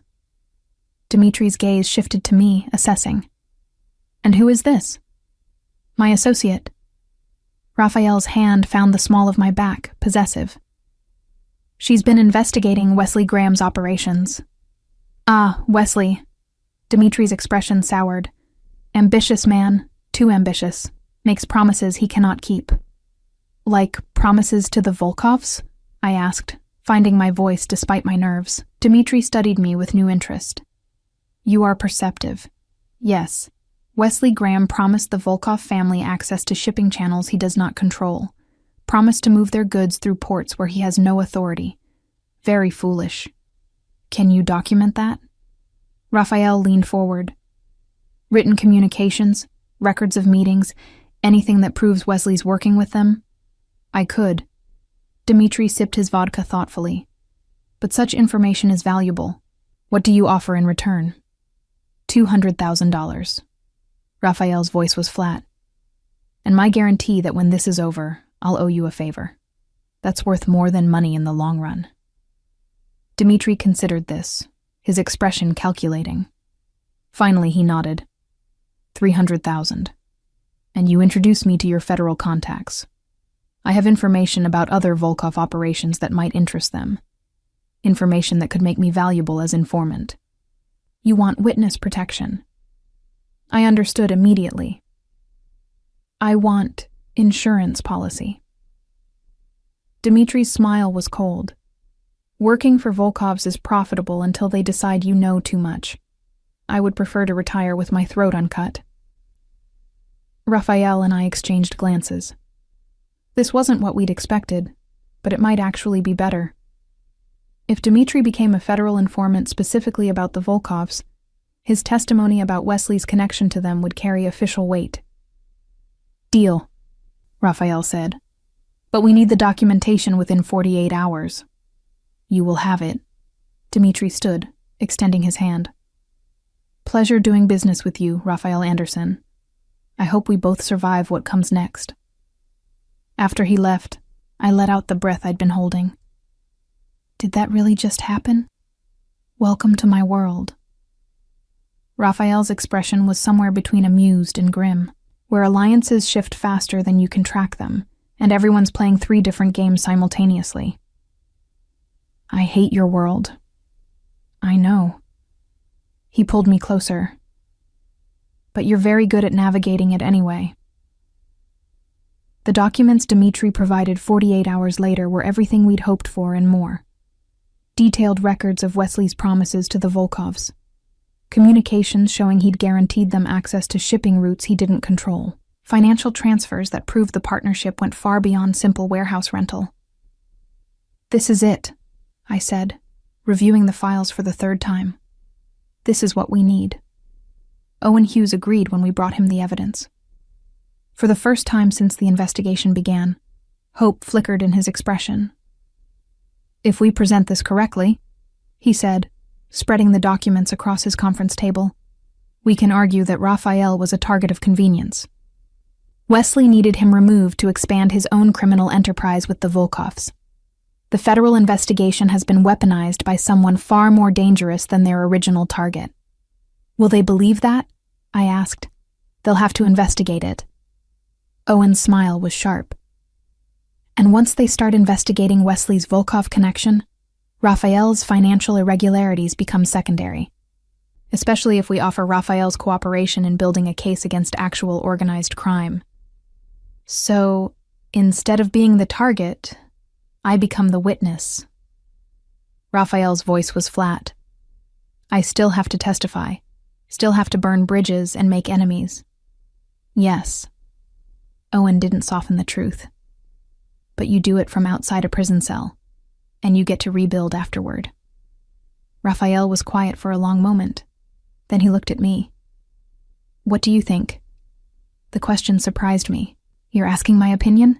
Dmitry's gaze shifted to me, assessing. And who is this? My associate. Raphael's hand found the small of my back, possessive. She's been investigating Wesley Graham's operations. Ah, Wesley. Dmitry's expression soured. Ambitious man, too ambitious, makes promises he cannot keep. Like promises to the Volkovs? I asked, finding my voice despite my nerves. Dmitry studied me with new interest. You are perceptive. Yes, Wesley Graham promised the Volkov family access to shipping channels he does not control. Promised to move their goods through ports where he has no authority. Very foolish. Can you document that? Raphael leaned forward. Written communications, records of meetings, anything that proves Wesley's working with them? I could. Dmitry sipped his vodka thoughtfully. But such information is valuable. What do you offer in return? $200,000. Raphael's voice was flat. And my guarantee that when this is over, I'll owe you a favor. That's worth more than money in the long run. Dmitry considered this, his expression calculating. Finally, he nodded. 300,000. And you introduce me to your federal contacts. I have information about other Volkov operations that might interest them. Information that could make me valuable as informant. You want witness protection. I understood immediately. I want insurance policy. Dmitry's smile was cold. Working for Volkovs is profitable until they decide you know too much. I would prefer to retire with my throat uncut. Raphael and I exchanged glances. This wasn't what we'd expected, but it might actually be better. If Dmitry became a federal informant specifically about the Volkovs, his testimony about Wesley's connection to them would carry official weight. Deal, Raphael said. But we need the documentation within 48 hours. You will have it. Dmitry stood, extending his hand. Pleasure doing business with you, Raphael Anderson. I hope we both survive what comes next. After he left, I let out the breath I'd been holding. Did that really just happen? Welcome to my world. Raphael's expression was somewhere between amused and grim, where alliances shift faster than you can track them, and everyone's playing 3 different games simultaneously. I hate your world. I know. He pulled me closer. But you're very good at navigating it anyway. The documents Dmitry provided 48 hours later were everything we'd hoped for and more. Detailed records of Wesley's promises to the Volkovs. Communications showing he'd guaranteed them access to shipping routes he didn't control. Financial transfers that proved the partnership went far beyond simple warehouse rental. This is it, I said, reviewing the files for the 3rd time. This is what we need. Owen Hughes agreed when we brought him the evidence. For the first time since the investigation began, hope flickered in his expression, If we present this correctly, he said, spreading the documents across his conference table, we can argue that Raphael was a target of convenience. Wesley needed him removed to expand his own criminal enterprise with the Volkoffs. The federal investigation has been weaponized by someone far more dangerous than their original target. Will they believe that? I asked. They'll have to investigate it. Owen's smile was sharp. And once they start investigating Wesley's Volkov connection, Raphael's financial irregularities become secondary. Especially if we offer Raphael's cooperation in building a case against actual organized crime. So, instead of being the target, I become the witness. Raphael's voice was flat. I still have to testify, still have to burn bridges and make enemies. Yes. Owen didn't soften the truth. But you do it from outside a prison cell, and you get to rebuild afterward. Raphael was quiet for a long moment. Then he looked at me. What do you think? The question surprised me. You're asking my opinion?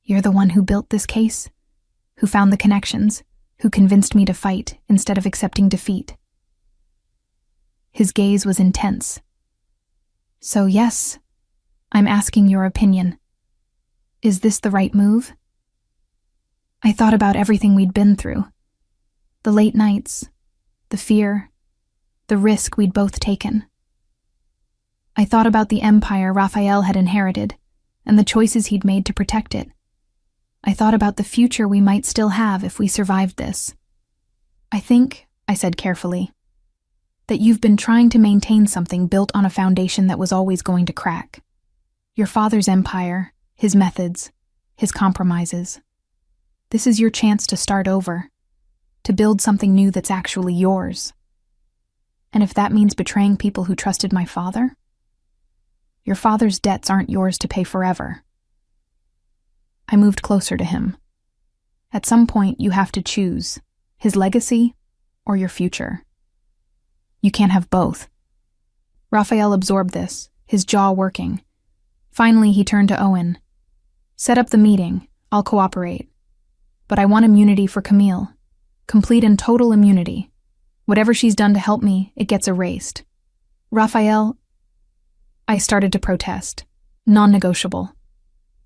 You're the one who built this case, who found the connections, who convinced me to fight instead of accepting defeat. His gaze was intense. So yes, I'm asking your opinion. Is this the right move? I thought about everything we'd been through. The late nights, the fear, the risk we'd both taken. I thought about the empire Raphael had inherited and the choices he'd made to protect it. I thought about the future we might still have if we survived this. I think, I said carefully, that you've been trying to maintain something built on a foundation that was always going to crack. Your father's empire, his methods, his compromises. This is your chance to start over, to build something new that's actually yours. And if that means betraying people who trusted my father, your father's debts aren't yours to pay forever. I moved closer to him. At some point, you have to choose his legacy or your future. You can't have both. Raphael absorbed this, his jaw working. Finally, he turned to Owen. Set up the meeting. I'll cooperate. But I want immunity for Camille. Complete and total immunity. Whatever she's done to help me, it gets erased. Raphael, I started to protest. Non-negotiable.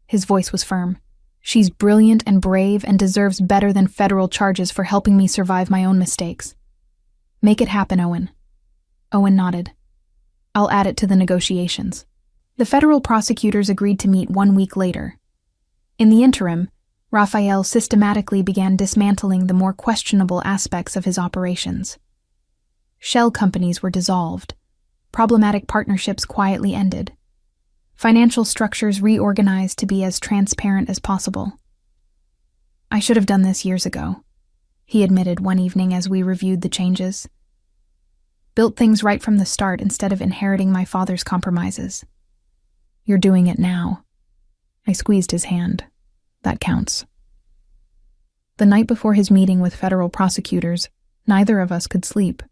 His voice was firm. She's brilliant and brave and deserves better than federal charges for helping me survive my own mistakes. Make it happen, Owen. Owen nodded. I'll add it to the negotiations. The federal prosecutors agreed to meet 1 week later. In the interim, Raphael systematically began dismantling the more questionable aspects of his operations. Shell companies were dissolved. Problematic partnerships quietly ended. Financial structures reorganized to be as transparent as possible. I should have done this years ago, he admitted one evening as we reviewed the changes. Built things right from the start instead of inheriting my father's compromises. You're doing it now. I squeezed his hand. That counts. The night before his meeting with federal prosecutors, neither of us could sleep.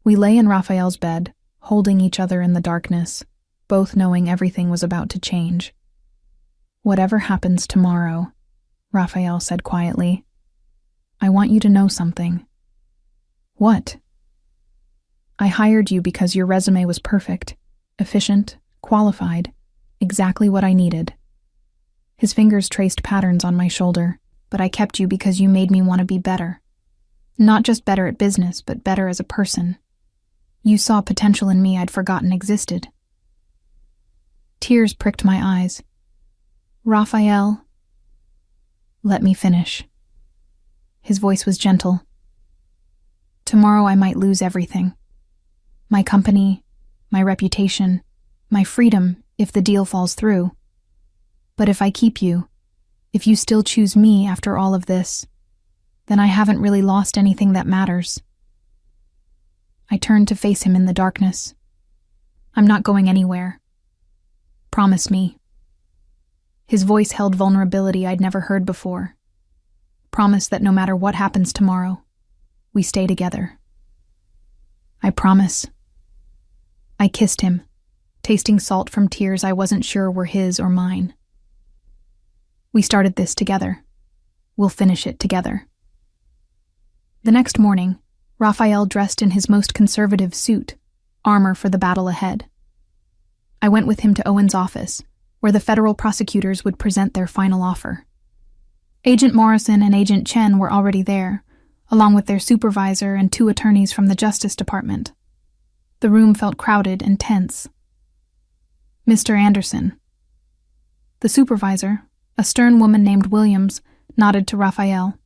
We lay in Raphael's bed, holding each other in the darkness, both knowing everything was about to change. Whatever happens tomorrow, Raphael said quietly, I want you to know something. What? I hired you because your resume was perfect, efficient, qualified, exactly what I needed. His fingers traced patterns on my shoulder, but I kept you because you made me want to be better. Not just better at business, but better as a person. You saw potential in me I'd forgotten existed. Tears pricked my eyes. Raphael, let me finish. His voice was gentle. Tomorrow I might lose everything. My company, my reputation, my freedom if the deal falls through. But if I keep you, if you still choose me after all of this, then I haven't really lost anything that matters. I turned to face him in the darkness. I'm not going anywhere. Promise me. His voice held vulnerability I'd never heard before. Promise that no matter what happens tomorrow, we stay together. I promise. I kissed him, tasting salt from tears I wasn't sure were his or mine. We started this together. We'll finish it together. The next morning, Raphael dressed in his most conservative suit, armor for the battle ahead. I went with him to Owen's office, where the federal prosecutors would present their final offer. Agent Morrison and Agent Chen were already there, along with their supervisor and 2 attorneys from the Justice Department. The room felt crowded and tense. Mr. Anderson. The supervisor, a stern woman named Williams, nodded to Raphael.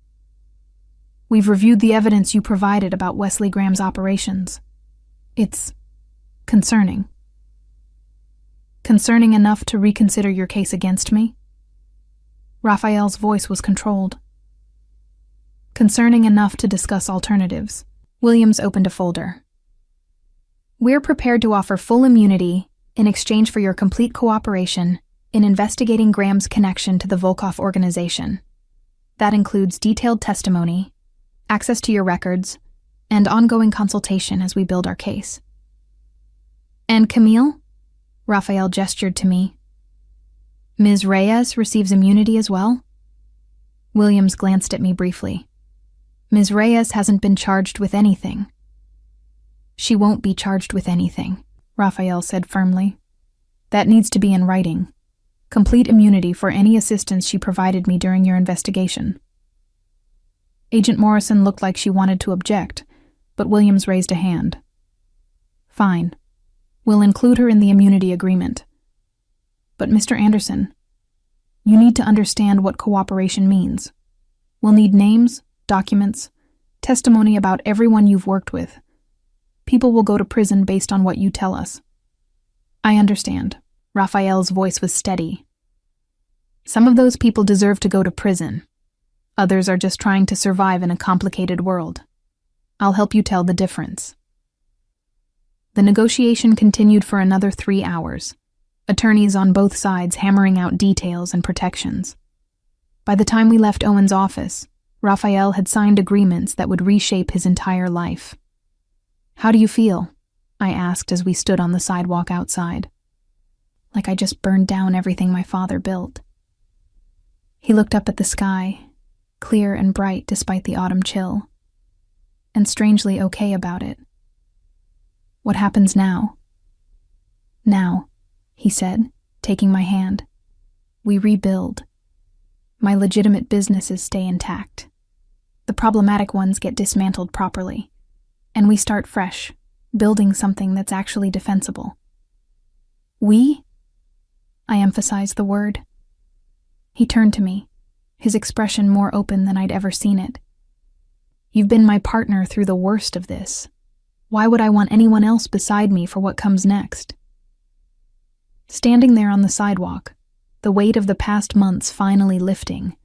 We've reviewed the evidence you provided about Wesley Graham's operations. It's concerning. Concerning enough to reconsider your case against me? Raphael's voice was controlled. Concerning enough to discuss alternatives. Williams opened a folder. We're prepared to offer full immunity in exchange for your complete cooperation in investigating Graham's connection to the Volkov organization. That includes detailed testimony, access to your records, and ongoing consultation as we build our case. And Camille? Raphael gestured to me. Ms. Reyes receives immunity as well? Williams glanced at me briefly. Ms. Reyes hasn't been charged with anything. She won't be charged with anything, Raphael said firmly. That needs to be in writing. Complete immunity for any assistance she provided me during your investigation. Agent Morrison looked like she wanted to object, but Williams raised a hand. Fine. We'll include her in the immunity agreement. But Mr. Anderson, you need to understand what cooperation means. We'll need names, documents, testimony about everyone you've worked with. People will go to prison based on what you tell us. I understand. Raphael's voice was steady. Some of those people deserve to go to prison. Others are just trying to survive in a complicated world. I'll help you tell the difference. The negotiation continued for another 3 hours, attorneys on both sides hammering out details and protections. By the time we left Owen's office, Raphael had signed agreements that would reshape his entire life. How do you feel? I asked as we stood on the sidewalk outside. Like I just burned down everything my father built. He looked up at the sky, clear and bright despite the autumn chill, and strangely okay about it. What happens now? Now, he said, taking my hand. We rebuild. My legitimate businesses stay intact. The problematic ones get dismantled properly, and we start fresh, building something that's actually defensible. We? I emphasized the word. He turned to me, his expression more open than I'd ever seen it. You've been my partner through the worst of this. Why would I want anyone else beside me for what comes next? Standing there on the sidewalk, the weight of the past months finally lifting,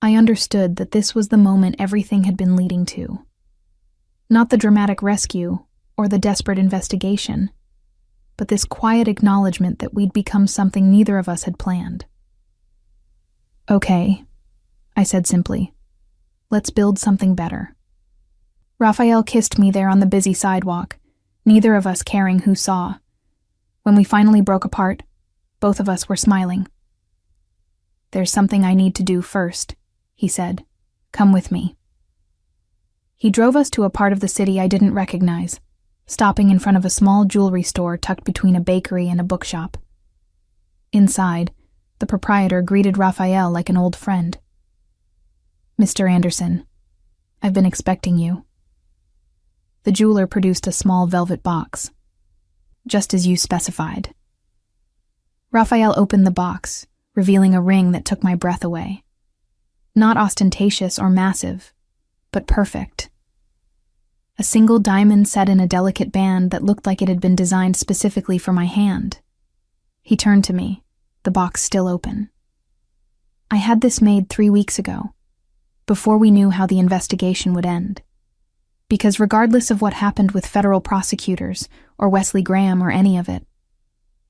I understood that this was the moment everything had been leading to. Not the dramatic rescue or the desperate investigation, but this quiet acknowledgement that we'd become something neither of us had planned. Okay, I said simply. Let's build something better. Raphael kissed me there on the busy sidewalk, neither of us caring who saw. When we finally broke apart, both of us were smiling. There's something I need to do first, he said. Come with me. He drove us to a part of the city I didn't recognize, stopping in front of a small jewelry store tucked between a bakery and a bookshop. Inside, the proprietor greeted Raphael like an old friend. Mr. Anderson, I've been expecting you. The jeweler produced a small velvet box, just as you specified. Raphael opened the box, revealing a ring that took my breath away. Not ostentatious or massive, but perfect. A single diamond set in a delicate band that looked like it had been designed specifically for my hand. He turned to me, the box still open. I had this made 3 weeks ago, before we knew how the investigation would end. Because regardless of what happened with federal prosecutors, or Wesley Graham or any of it,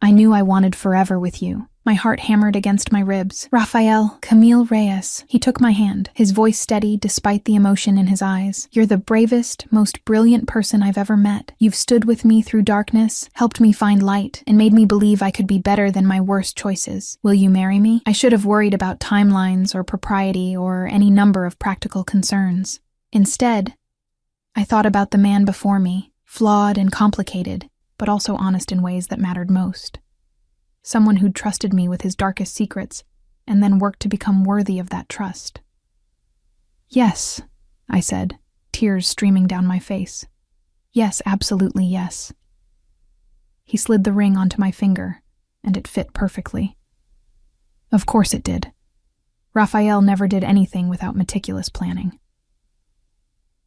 I knew I wanted forever with you, My heart hammered against my ribs. Rafael, Camille Reyes. He took my hand, his voice steady despite the emotion in his eyes. You're the bravest, most brilliant person I've ever met. You've stood with me through darkness, helped me find light, and made me believe I could be better than my worst choices. Will you marry me? I should have worried about timelines or propriety or any number of practical concerns. Instead, I thought about the man before me, flawed and complicated, but also honest in ways that mattered most. Someone who'd trusted me with his darkest secrets, and then worked to become worthy of that trust. Yes, I said, tears streaming down my face. Yes, absolutely yes. He slid the ring onto my finger, and it fit perfectly. Of course it did. Raphael never did anything without meticulous planning.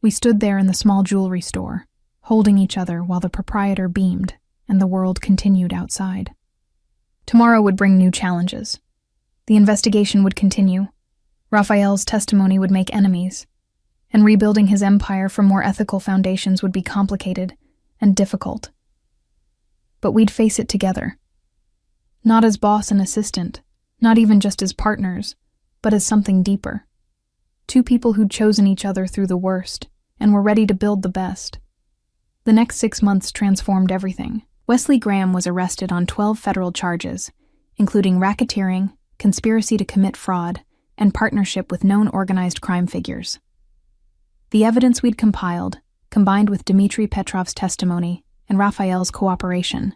We stood there in the small jewelry store, holding each other while the proprietor beamed and the world continued outside. Tomorrow would bring new challenges. The investigation would continue. Raphael's testimony would make enemies, and rebuilding his empire from more ethical foundations would be complicated and difficult. But we'd face it together. Not as boss and assistant, not even just as partners, but as something deeper. Two people who'd chosen each other through the worst and were ready to build the best. The next 6 months transformed everything. Wesley Graham was arrested on 12 federal charges, including racketeering, conspiracy to commit fraud, and partnership with known organized crime figures. The evidence we'd compiled, combined with Dmitry Petrov's testimony and Raphael's cooperation,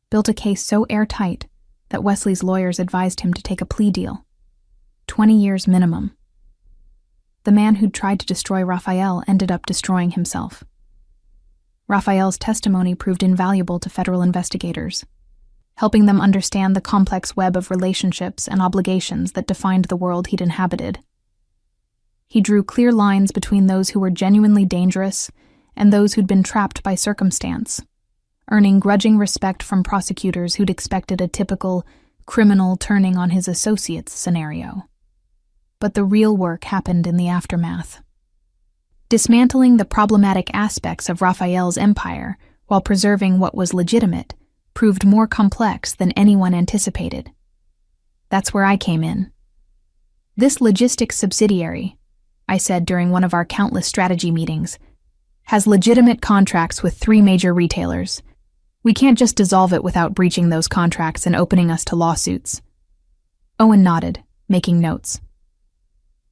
built a case so airtight that Wesley's lawyers advised him to take a plea deal. 20 years minimum. The man who'd tried to destroy Raphael ended up destroying himself. Raphael's testimony proved invaluable to federal investigators, helping them understand the complex web of relationships and obligations that defined the world he'd inhabited. He drew clear lines between those who were genuinely dangerous and those who'd been trapped by circumstance, earning grudging respect from prosecutors who'd expected a typical criminal turning on his associates scenario. But the real work happened in the aftermath. Dismantling the problematic aspects of Raphael's empire while preserving what was legitimate proved more complex than anyone anticipated. That's where I came in. This logistics subsidiary, I said during one of our countless strategy meetings, has legitimate contracts with 3 major retailers. We can't just dissolve it without breaching those contracts and opening us to lawsuits. Owen nodded, making notes.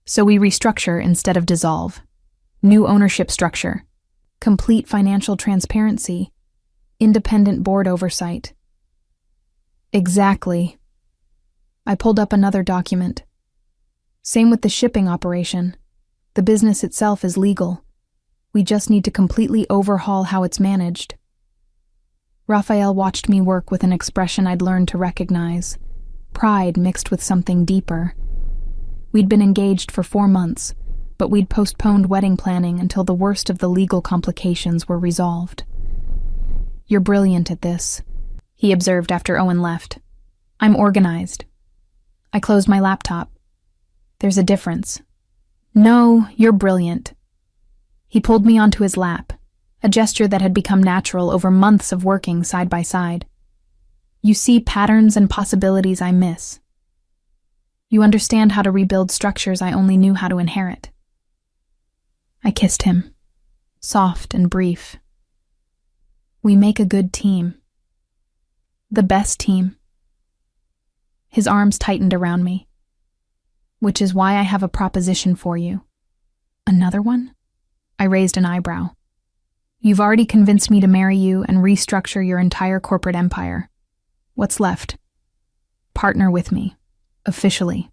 So we restructure instead of dissolve. New ownership structure, complete financial transparency, independent board oversight. Exactly. I pulled up another document. Same with the shipping operation. The business itself is legal. We just need to completely overhaul how it's managed. Raphael watched me work with an expression I'd learned to recognize, pride mixed with something deeper. We'd been engaged for 4 months, but we'd postponed wedding planning until the worst of the legal complications were resolved. You're brilliant at this, he observed after Owen left. I'm organized. I closed my laptop. There's a difference. No, you're brilliant. He pulled me onto his lap, a gesture that had become natural over months of working side by side. You see patterns and possibilities I miss. You understand how to rebuild structures I only knew how to inherit. I kissed him, soft and brief. We make a good team. The best team. His arms tightened around me. Which is why I have a proposition for you. Another one? I raised an eyebrow. You've already convinced me to marry you and restructure your entire corporate empire. What's left? Partner with me. Officially.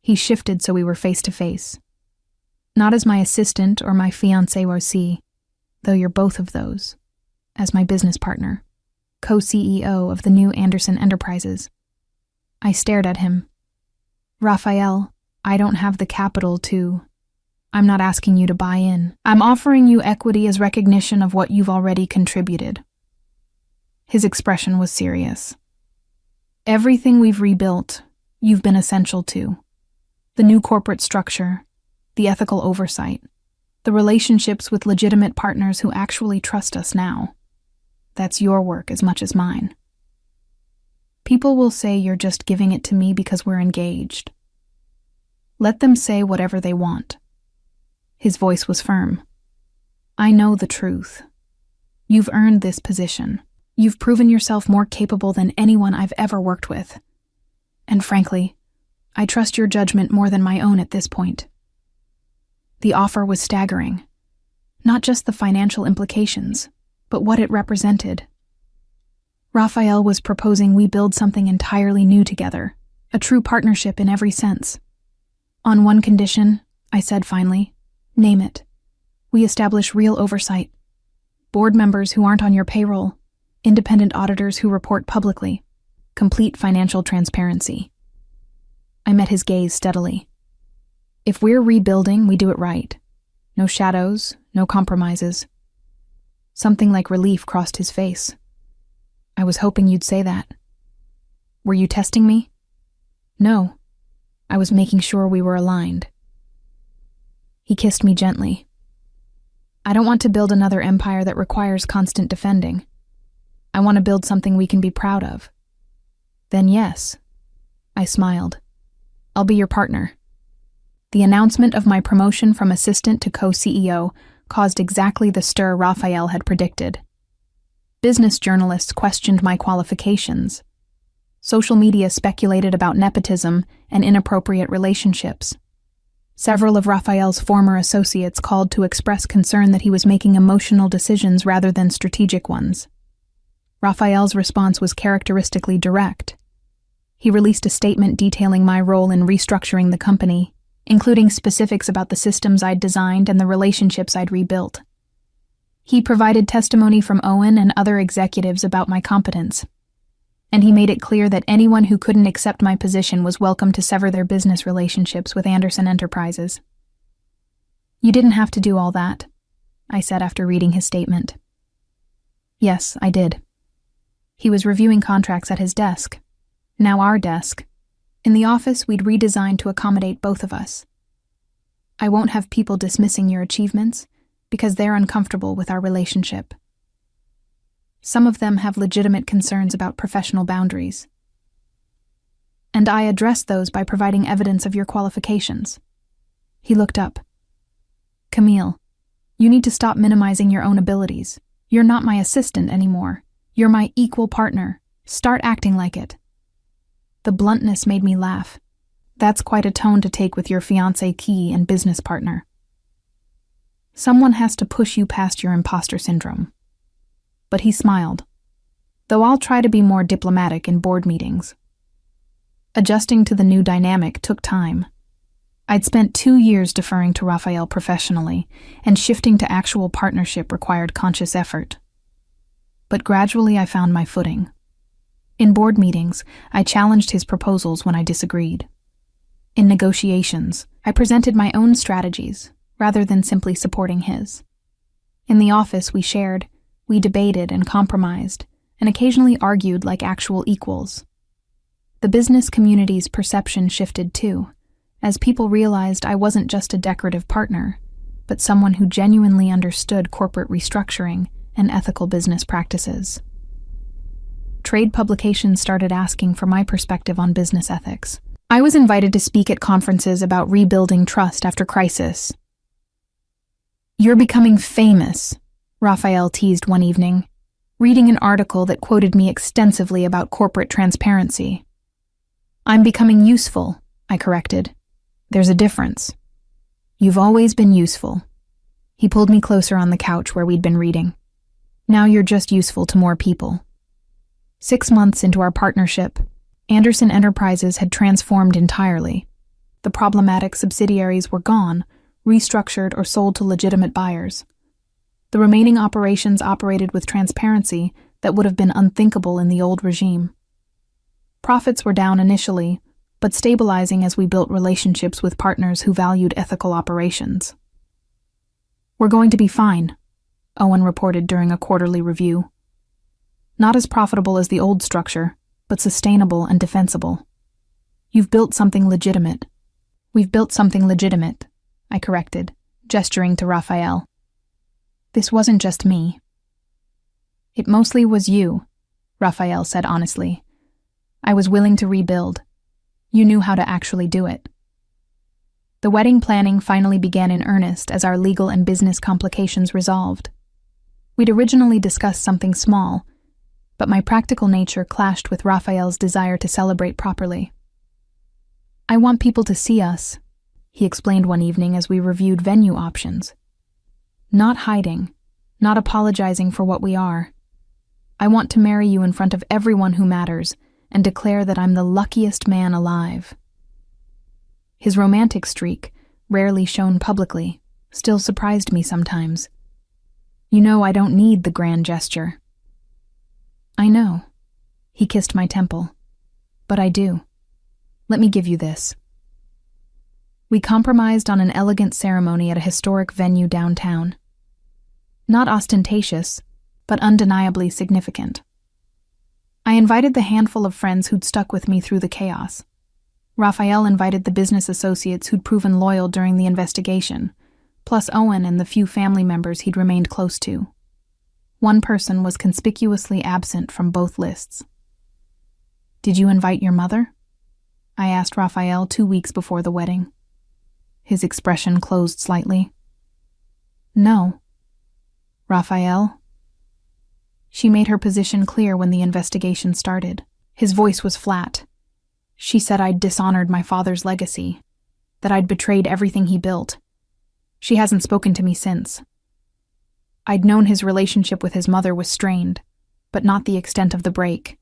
He shifted so we were face to face. Not as my assistant or my fiancé Rosie, though you're both of those. As my business partner, co-CEO of the new Anderson Enterprises. I stared at him. Raphael, I don't have the capital to... I'm not asking you to buy in. I'm offering you equity as recognition of what you've already contributed. His expression was serious. Everything we've rebuilt, you've been essential to. The new corporate structure, the ethical oversight, the relationships with legitimate partners who actually trust us now. That's your work as much as mine. People will say you're just giving it to me because we're engaged. Let them say whatever they want. His voice was firm. I know the truth. You've earned this position. You've proven yourself more capable than anyone I've ever worked with. And frankly, I trust your judgment more than my own at this point. The offer was staggering. Not just the financial implications, but what it represented. Raphael was proposing we build something entirely new together, a true partnership in every sense. On one condition, I said finally, name it. We establish real oversight. Board members who aren't on your payroll, independent auditors who report publicly, complete financial transparency. I met his gaze steadily. If we're rebuilding, we do it right. No shadows, no compromises. Something like relief crossed his face. I was hoping you'd say that. Were you testing me? No. I was making sure we were aligned. He kissed me gently. I don't want to build another empire that requires constant defending. I want to build something we can be proud of. Then yes. I smiled. I'll be your partner. The announcement of my promotion from assistant to co-CEO caused exactly the stir Raphael had predicted. Business journalists questioned my qualifications. Social media speculated about nepotism and inappropriate relationships. Several of Raphael's former associates called to express concern that he was making emotional decisions rather than strategic ones. Raphael's response was characteristically direct. He released a statement detailing my role in restructuring the company, including specifics about the systems I'd designed and the relationships I'd rebuilt. He provided testimony from Owen and other executives about my competence, and he made it clear that anyone who couldn't accept my position was welcome to sever their business relationships with Anderson Enterprises. You didn't have to do all that, I said after reading his statement. Yes, I did. He was reviewing contracts at his desk, now our desk. In the office, we'd redesigned to accommodate both of us. I won't have people dismissing your achievements because they're uncomfortable with our relationship. Some of them have legitimate concerns about professional boundaries. And I address those by providing evidence of your qualifications. He looked up. Camille, you need to stop minimizing your own abilities. You're not my assistant anymore. You're my equal partner. Start acting like it. The bluntness made me laugh. That's quite a tone to take with your fiancé Key and business partner. Someone has to push you past your imposter syndrome. But he smiled, though I'll try to be more diplomatic in board meetings. Adjusting to the new dynamic took time. I'd spent 2 years deferring to Raphael professionally, and shifting to actual partnership required conscious effort. But gradually I found my footing. In board meetings, I challenged his proposals when I disagreed. In negotiations, I presented my own strategies, rather than simply supporting his. In the office, we shared, we debated and compromised, and occasionally argued like actual equals. The business community's perception shifted too, as people realized I wasn't just a decorative partner, but someone who genuinely understood corporate restructuring and ethical business practices. Trade publications started asking for my perspective on business ethics. I was invited to speak at conferences about rebuilding trust after crisis. You're becoming famous, Raphael teased one evening, reading an article that quoted me extensively about corporate transparency. I'm becoming useful, I corrected. There's a difference. You've always been useful. He pulled me closer on the couch where we'd been reading. Now you're just useful to more people. 6 months into our partnership, Anderson Enterprises had transformed entirely. The problematic subsidiaries were gone, restructured or sold to legitimate buyers. The remaining operations operated with transparency that would have been unthinkable in the old regime. Profits were down initially, but stabilizing as we built relationships with partners who valued ethical operations. We're going to be fine, Owen reported during a quarterly review. Not as profitable as the old structure, but sustainable and defensible. You've built something legitimate. We've built something legitimate, I corrected, gesturing to Raphael. This wasn't just me. It mostly was you, Raphael said honestly. I was willing to rebuild. You knew how to actually do it. The wedding planning finally began in earnest as our legal and business complications resolved. We'd originally discussed something small, but my practical nature clashed with Raphael's desire to celebrate properly. I want people to see us, he explained one evening as we reviewed venue options. Not hiding, not apologizing for what we are. I want to marry you in front of everyone who matters and declare that I'm the luckiest man alive. His romantic streak, rarely shown publicly, still surprised me sometimes. You know I don't need the grand gesture. I know. He kissed my temple. But I do. Let me give you this. We compromised on an elegant ceremony at a historic venue downtown. Not ostentatious, but undeniably significant. I invited the handful of friends who'd stuck with me through the chaos. Raphael invited the business associates who'd proven loyal during the investigation, plus Owen and the few family members he'd remained close to. One person was conspicuously absent from both lists. Did you invite your mother? I asked Raphael 2 weeks before the wedding. His expression closed slightly. No. Raphael? She made her position clear when the investigation started. His voice was flat. She said I'd dishonored my father's legacy, that I'd betrayed everything he built. She hasn't spoken to me since. I'd known his relationship with his mother was strained, but not the extent of the break.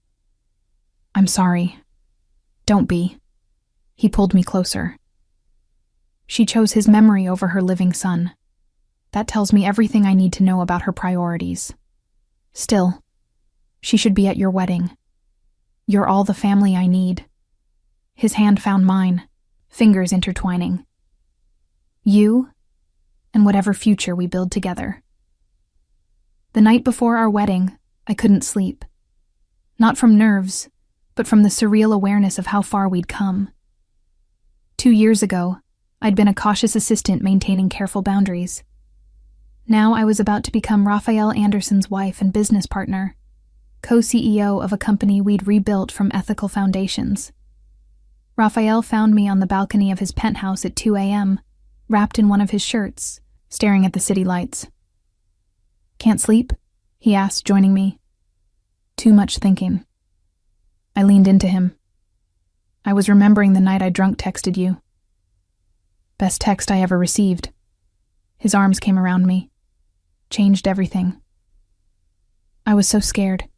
I'm sorry. Don't be. He pulled me closer. She chose his memory over her living son. That tells me everything I need to know about her priorities. Still, she should be at your wedding. You're all the family I need. His hand found mine, fingers intertwining. You, and whatever future we build together. The night before our wedding, I couldn't sleep. Not from nerves, but from the surreal awareness of how far we'd come. 2 years ago, I'd been a cautious assistant maintaining careful boundaries. Now I was about to become Raphael Anderson's wife and business partner, co-CEO of a company we'd rebuilt from ethical foundations. Raphael found me on the balcony of his penthouse at 2 a.m., wrapped in one of his shirts, staring at the city lights. Can't sleep? He asked, joining me. Too much thinking. I leaned into him. I was remembering the night I drunk texted you. Best text I ever received. His arms came around me. Changed everything. I was so scared.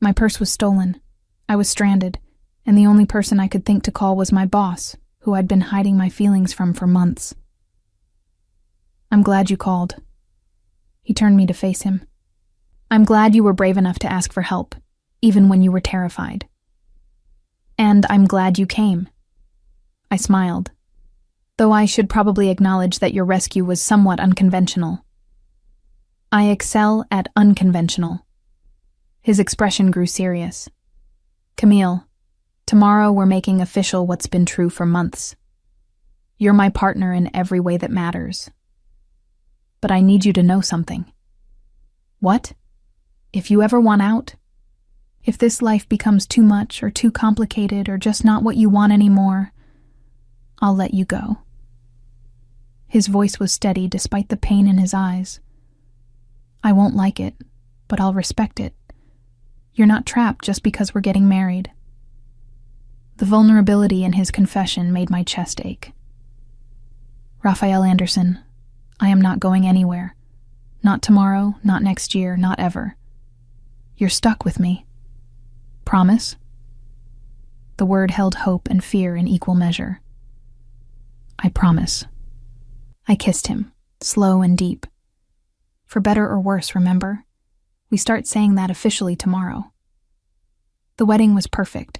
My purse was stolen. I was stranded, and the only person I could think to call was my boss, who I'd been hiding my feelings from for months. I'm glad you called. He turned me to face him. I'm glad you were brave enough to ask for help, even when you were terrified. And I'm glad you came. I smiled, though I should probably acknowledge that your rescue was somewhat unconventional. I excel at unconventional. His expression grew serious. Camille, tomorrow we're making official what's been true for months. You're my partner in every way that matters. But I need you to know something. What? If you ever want out, if this life becomes too much or too complicated or just not what you want anymore, I'll let you go. His voice was steady despite the pain in his eyes. I won't like it, but I'll respect it. You're not trapped just because we're getting married. The vulnerability in his confession made my chest ache. Raphael Anderson, I am not going anywhere. Not tomorrow, not next year, not ever. You're stuck with me. Promise? The word held hope and fear in equal measure. I promise. I kissed him, slow and deep. For better or worse, remember? We start saying that officially tomorrow. The wedding was perfect.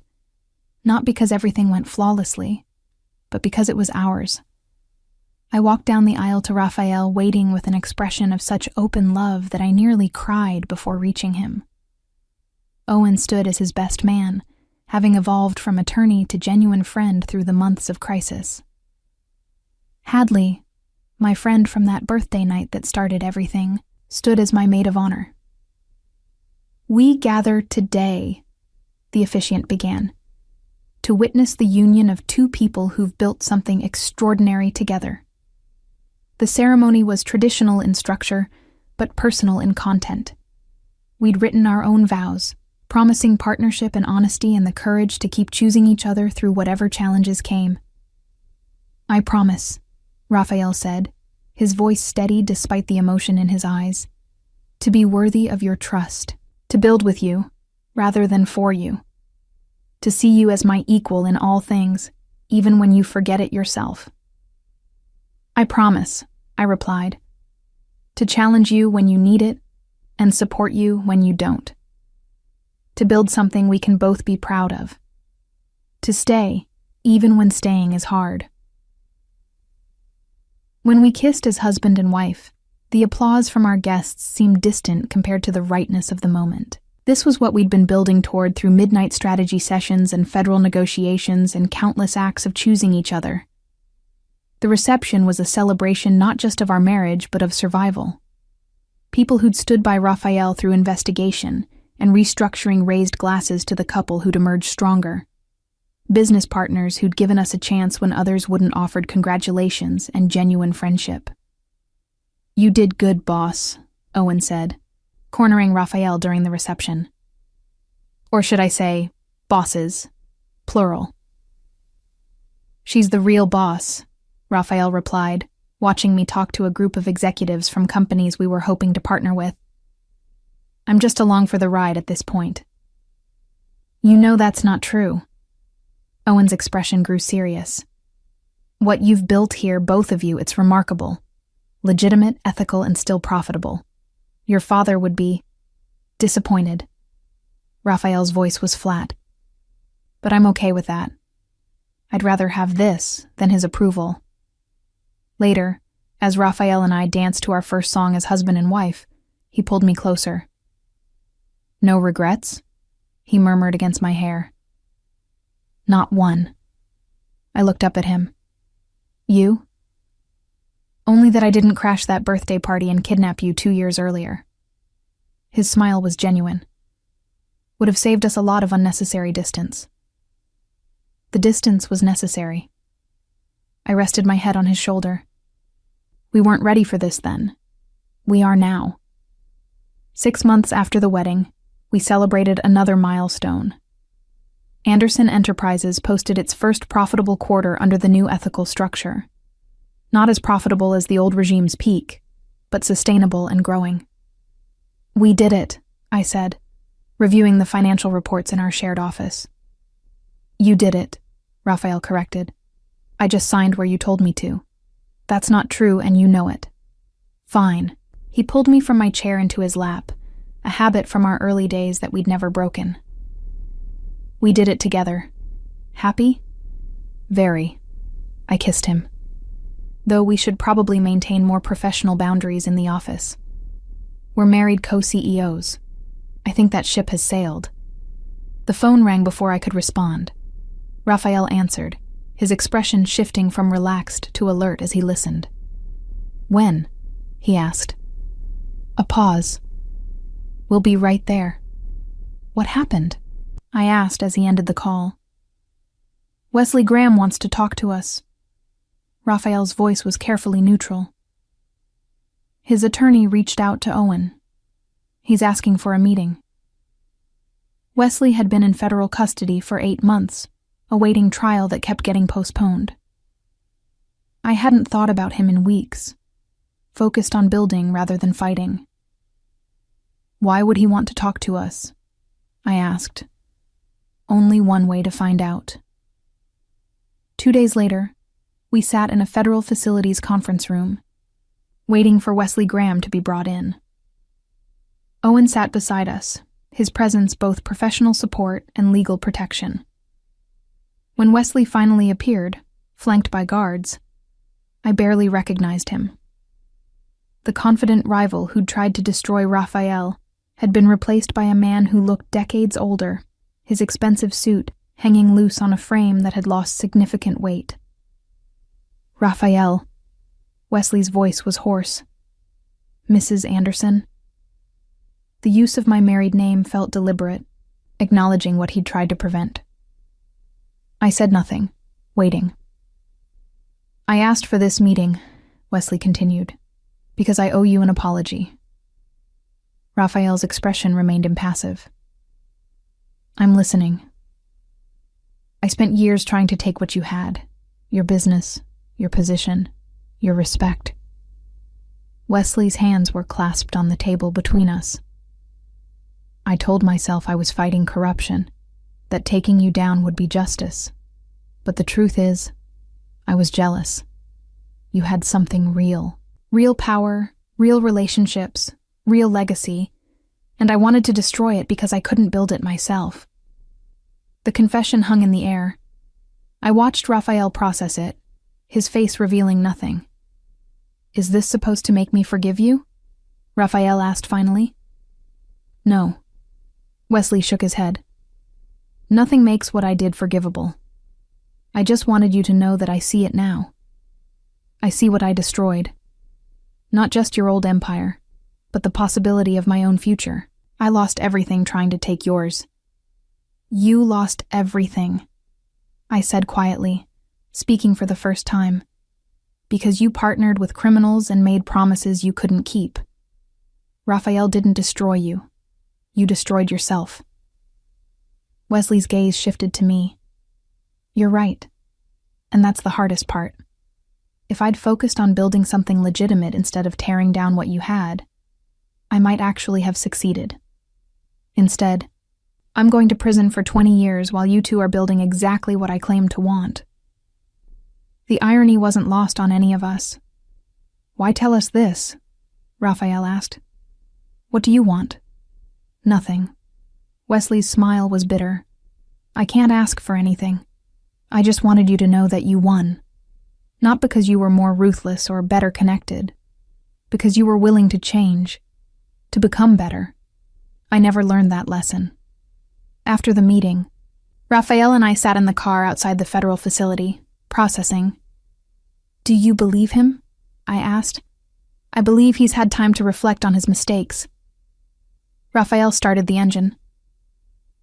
Not because everything went flawlessly, but because it was ours. I walked down the aisle to Raphael, waiting with an expression of such open love that I nearly cried before reaching him. Owen stood as his best man, having evolved from attorney to genuine friend through the months of crisis. Hadley, my friend from that birthday night that started everything, stood as my maid of honor. We gather today, the officiant began, to witness the union of two people who've built something extraordinary together. The ceremony was traditional in structure, but personal in content. We'd written our own vows, promising partnership and honesty and the courage to keep choosing each other through whatever challenges came. "I promise," Raphael said, his voice steady despite the emotion in his eyes, "to be worthy of your trust, to build with you, rather than for you, to see you as my equal in all things, even when you forget it yourself." "I promise," I replied, "to challenge you when you need it and support you when you don't. To build something we can both be proud of. To stay, even when staying is hard." When we kissed as husband and wife, the applause from our guests seemed distant compared to the rightness of the moment. This was what we'd been building toward through midnight strategy sessions and federal negotiations and countless acts of choosing each other. The reception was a celebration not just of our marriage, but of survival. People who'd stood by Raphael through investigation and restructuring raised glasses to the couple who'd emerged stronger. Business partners who'd given us a chance when others wouldn't, offered congratulations and genuine friendship. "You did good, boss," Owen said, cornering Raphael during the reception. "Or should I say, bosses, plural." "She's the real boss," Raphael replied, watching me talk to a group of executives from companies we were hoping to partner with. "I'm just along for the ride at this point." "You know that's not true." Owen's expression grew serious. "What you've built here, both of you, it's remarkable. Legitimate, ethical, and still profitable. Your father would be disappointed." Raphael's voice was flat. "But I'm okay with that. I'd rather have this than his approval." Later, as Raphael and I danced to our first song as husband and wife, he pulled me closer. "No regrets?" he murmured against my hair. "Not one." I looked up at him. "You?" "Only that I didn't crash that birthday party and kidnap you 2 years earlier." His smile was genuine. "Would have saved us a lot of unnecessary distance." The distance was necessary. I rested my head on his shoulder. "We weren't ready for this then. We are now." 6 months after the wedding, we celebrated another milestone. Anderson Enterprises posted its first profitable quarter under the new ethical structure. Not as profitable as the old regime's peak, but sustainable and growing. "We did it," I said, reviewing the financial reports in our shared office. "You did it," Raphael corrected. "I just signed where you told me to. That's not true, and you know it." "Fine." He pulled me from my chair into his lap, a habit from our early days that we'd never broken. "We did it together. Happy?" "Very." I kissed him. Though we should probably maintain more professional boundaries in the office. We're married co-CEOs. I think that ship has sailed. The phone rang before I could respond. Raphael answered, his expression shifting from relaxed to alert as he listened. "When?" he asked. A pause. "We'll be right there." "What happened?" I asked as he ended the call. "Wesley Graham wants to talk to us." Raphael's voice was carefully neutral. "His attorney reached out to Owen. He's asking for a meeting." Wesley had been in federal custody for 8 months, awaiting trial that kept getting postponed. I hadn't thought about him in weeks, focused on building rather than fighting. "Why would he want to talk to us?" I asked. Only one way to find out. 2 days later, we sat in a federal facilities conference room, waiting for Wesley Graham to be brought in. Owen sat beside us, his presence both professional support and legal protection. When Wesley finally appeared, flanked by guards, I barely recognized him. The confident rival who'd tried to destroy Raphael had been replaced by a man who looked decades older, his expensive suit hanging loose on a frame that had lost significant weight. "Raphael." Wesley's voice was hoarse. "Mrs. Anderson?" The use of my married name felt deliberate, acknowledging what he'd tried to prevent. I said nothing, waiting. I asked for this meeting, Wesley continued, because I owe you an apology. Raphael's expression remained impassive. I'm listening. I spent years trying to take what you had, your business, your position, your respect. Wesley's hands were clasped on the table between us. I told myself I was fighting corruption, that taking you down would be justice. But the truth is, I was jealous. You had something real. Real power, real relationships, real legacy, and I wanted to destroy it because I couldn't build it myself. The confession hung in the air. I watched Raphael process it, his face revealing nothing. Is this supposed to make me forgive you? Raphael asked finally. No. Wesley shook his head. Nothing makes what I did forgivable. I just wanted you to know that I see it now. I see what I destroyed. Not just your old empire, but the possibility of my own future. I lost everything trying to take yours. You lost everything, I said quietly, speaking for the first time, because you partnered with criminals and made promises you couldn't keep. Raphael didn't destroy you. You destroyed yourself. Wesley's gaze shifted to me. You're right. And that's the hardest part. If I'd focused on building something legitimate instead of tearing down what you had, I might actually have succeeded. Instead, I'm going to prison for 20 years while you two are building exactly what I claim to want. The irony wasn't lost on any of us. Why tell us this? Raphael asked. What do you want? Nothing. Wesley's smile was bitter. I can't ask for anything. I just wanted you to know that you won. Not because you were more ruthless or better connected. Because you were willing to change. To become better. I never learned that lesson. After the meeting, Raphael and I sat in the car outside the federal facility, processing. Do you believe him? I asked. I believe he's had time to reflect on his mistakes. Raphael started the engine.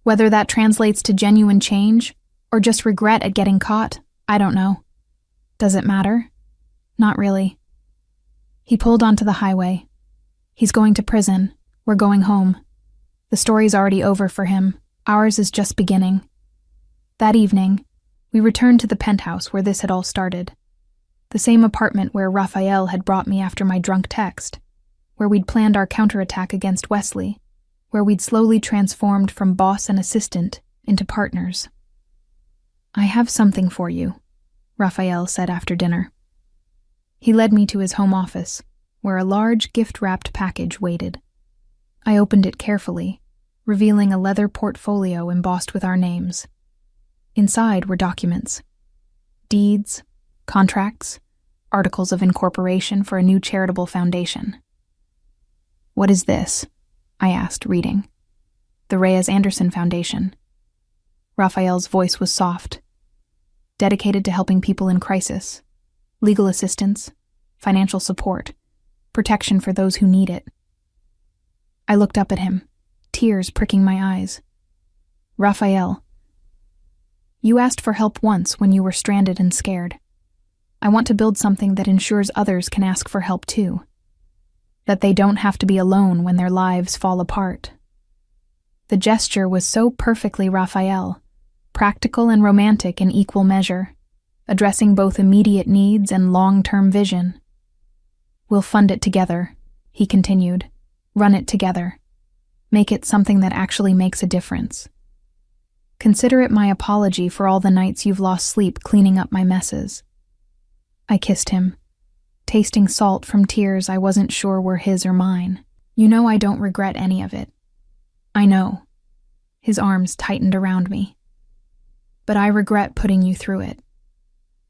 Whether that translates to genuine change, or just regret at getting caught, I don't know. Does it matter? Not really. He pulled onto the highway. He's going to prison. We're going home. The story's already over for him. Ours is just beginning. That evening, we returned to the penthouse where this had all started. The same apartment where Raphael had brought me after my drunk text, where we'd planned our counterattack against Wesley, where we'd slowly transformed from boss and assistant into partners. I have something for you, Raphael said after dinner. He led me to his home office, where a large gift-wrapped package waited. I opened it carefully, revealing a leather portfolio embossed with our names. Inside were documents. Deeds, contracts, articles of incorporation for a new charitable foundation. What is this? I asked, reading. The Reyes Anderson Foundation. Raphael's voice was soft. Dedicated to helping people in crisis. Legal assistance, financial support, protection for those who need it. I looked up at him, tears pricking my eyes. Raphael, you asked for help once when you were stranded and scared. I want to build something that ensures others can ask for help too. That they don't have to be alone when their lives fall apart. The gesture was so perfectly Raphael, practical and romantic in equal measure, addressing both immediate needs and long-term vision. We'll fund it together, he continued. Run it together. Make it something that actually makes a difference. Consider it my apology for all the nights you've lost sleep cleaning up my messes. I kissed him, tasting salt from tears I wasn't sure were his or mine. You know I don't regret any of it. I know. His arms tightened around me. But I regret putting you through it.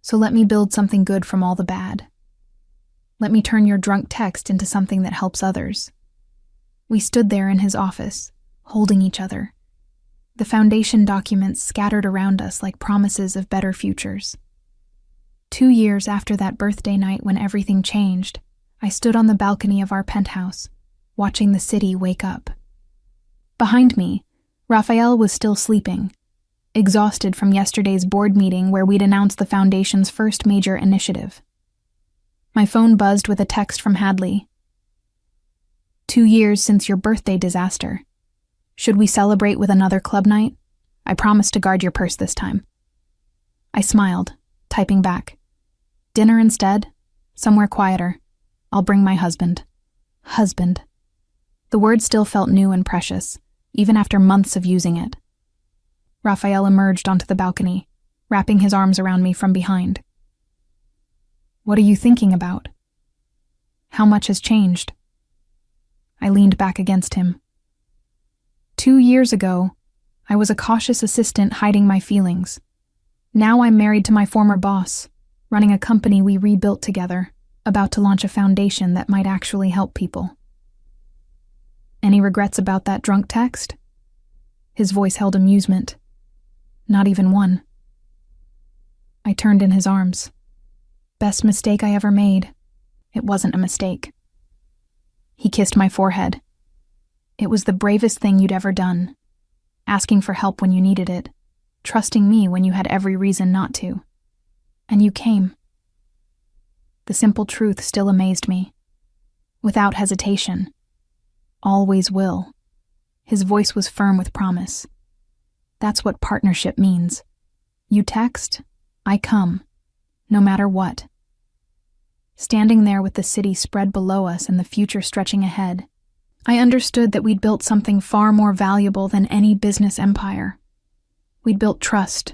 So let me build something good from all the bad. Let me turn your drunk text into something that helps others. We stood there in his office, holding each other. The foundation documents scattered around us like promises of better futures. 2 years after that birthday night when everything changed, I stood on the balcony of our penthouse, watching the city wake up. Behind me, Raphael was still sleeping, exhausted from yesterday's board meeting where we'd announced the Foundation's first major initiative. My phone buzzed with a text from Hadley. 2 years since your birthday disaster. Should we celebrate with another club night? I promise to guard your purse this time. I smiled, typing back. Dinner instead? Somewhere quieter. I'll bring my husband. Husband. The word still felt new and precious, even after months of using it. Raphael emerged onto the balcony, wrapping his arms around me from behind. What are you thinking about? How much has changed? I leaned back against him. 2 years ago, I was a cautious assistant hiding my feelings. Now I'm married to my former boss, running a company we rebuilt together, about to launch a foundation that might actually help people. Any regrets about that drunk text? His voice held amusement. Not even one. I turned in his arms. Best mistake I ever made. It wasn't a mistake. He kissed my forehead. It was the bravest thing you'd ever done. Asking for help when you needed it. Trusting me when you had every reason not to. And you came. The simple truth still amazed me. Without hesitation. Always will. His voice was firm with promise. That's what partnership means. You text, I come. No matter what. Standing there with the city spread below us and the future stretching ahead, I understood that we'd built something far more valuable than any business empire. We'd built trust,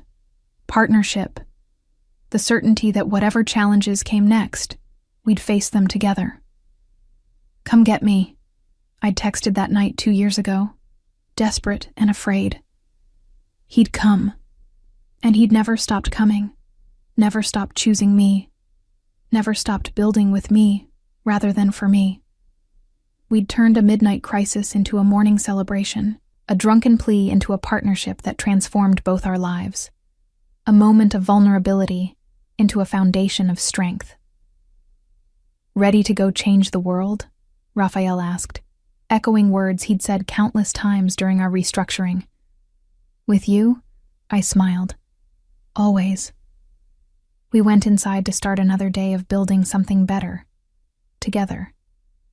partnership, the certainty that whatever challenges came next, we'd face them together. Come get me, I'd texted that night 2 years ago, desperate and afraid. He'd come, and he'd never stopped coming, never stopped choosing me, never stopped building with me rather than for me. We'd turned a midnight crisis into a morning celebration, a drunken plea into a partnership that transformed both our lives, a moment of vulnerability into a foundation of strength. Ready to go change the world? Raphael asked, echoing words he'd said countless times during our restructuring. With you? I smiled. Always. We went inside to start another day of building something better. Together.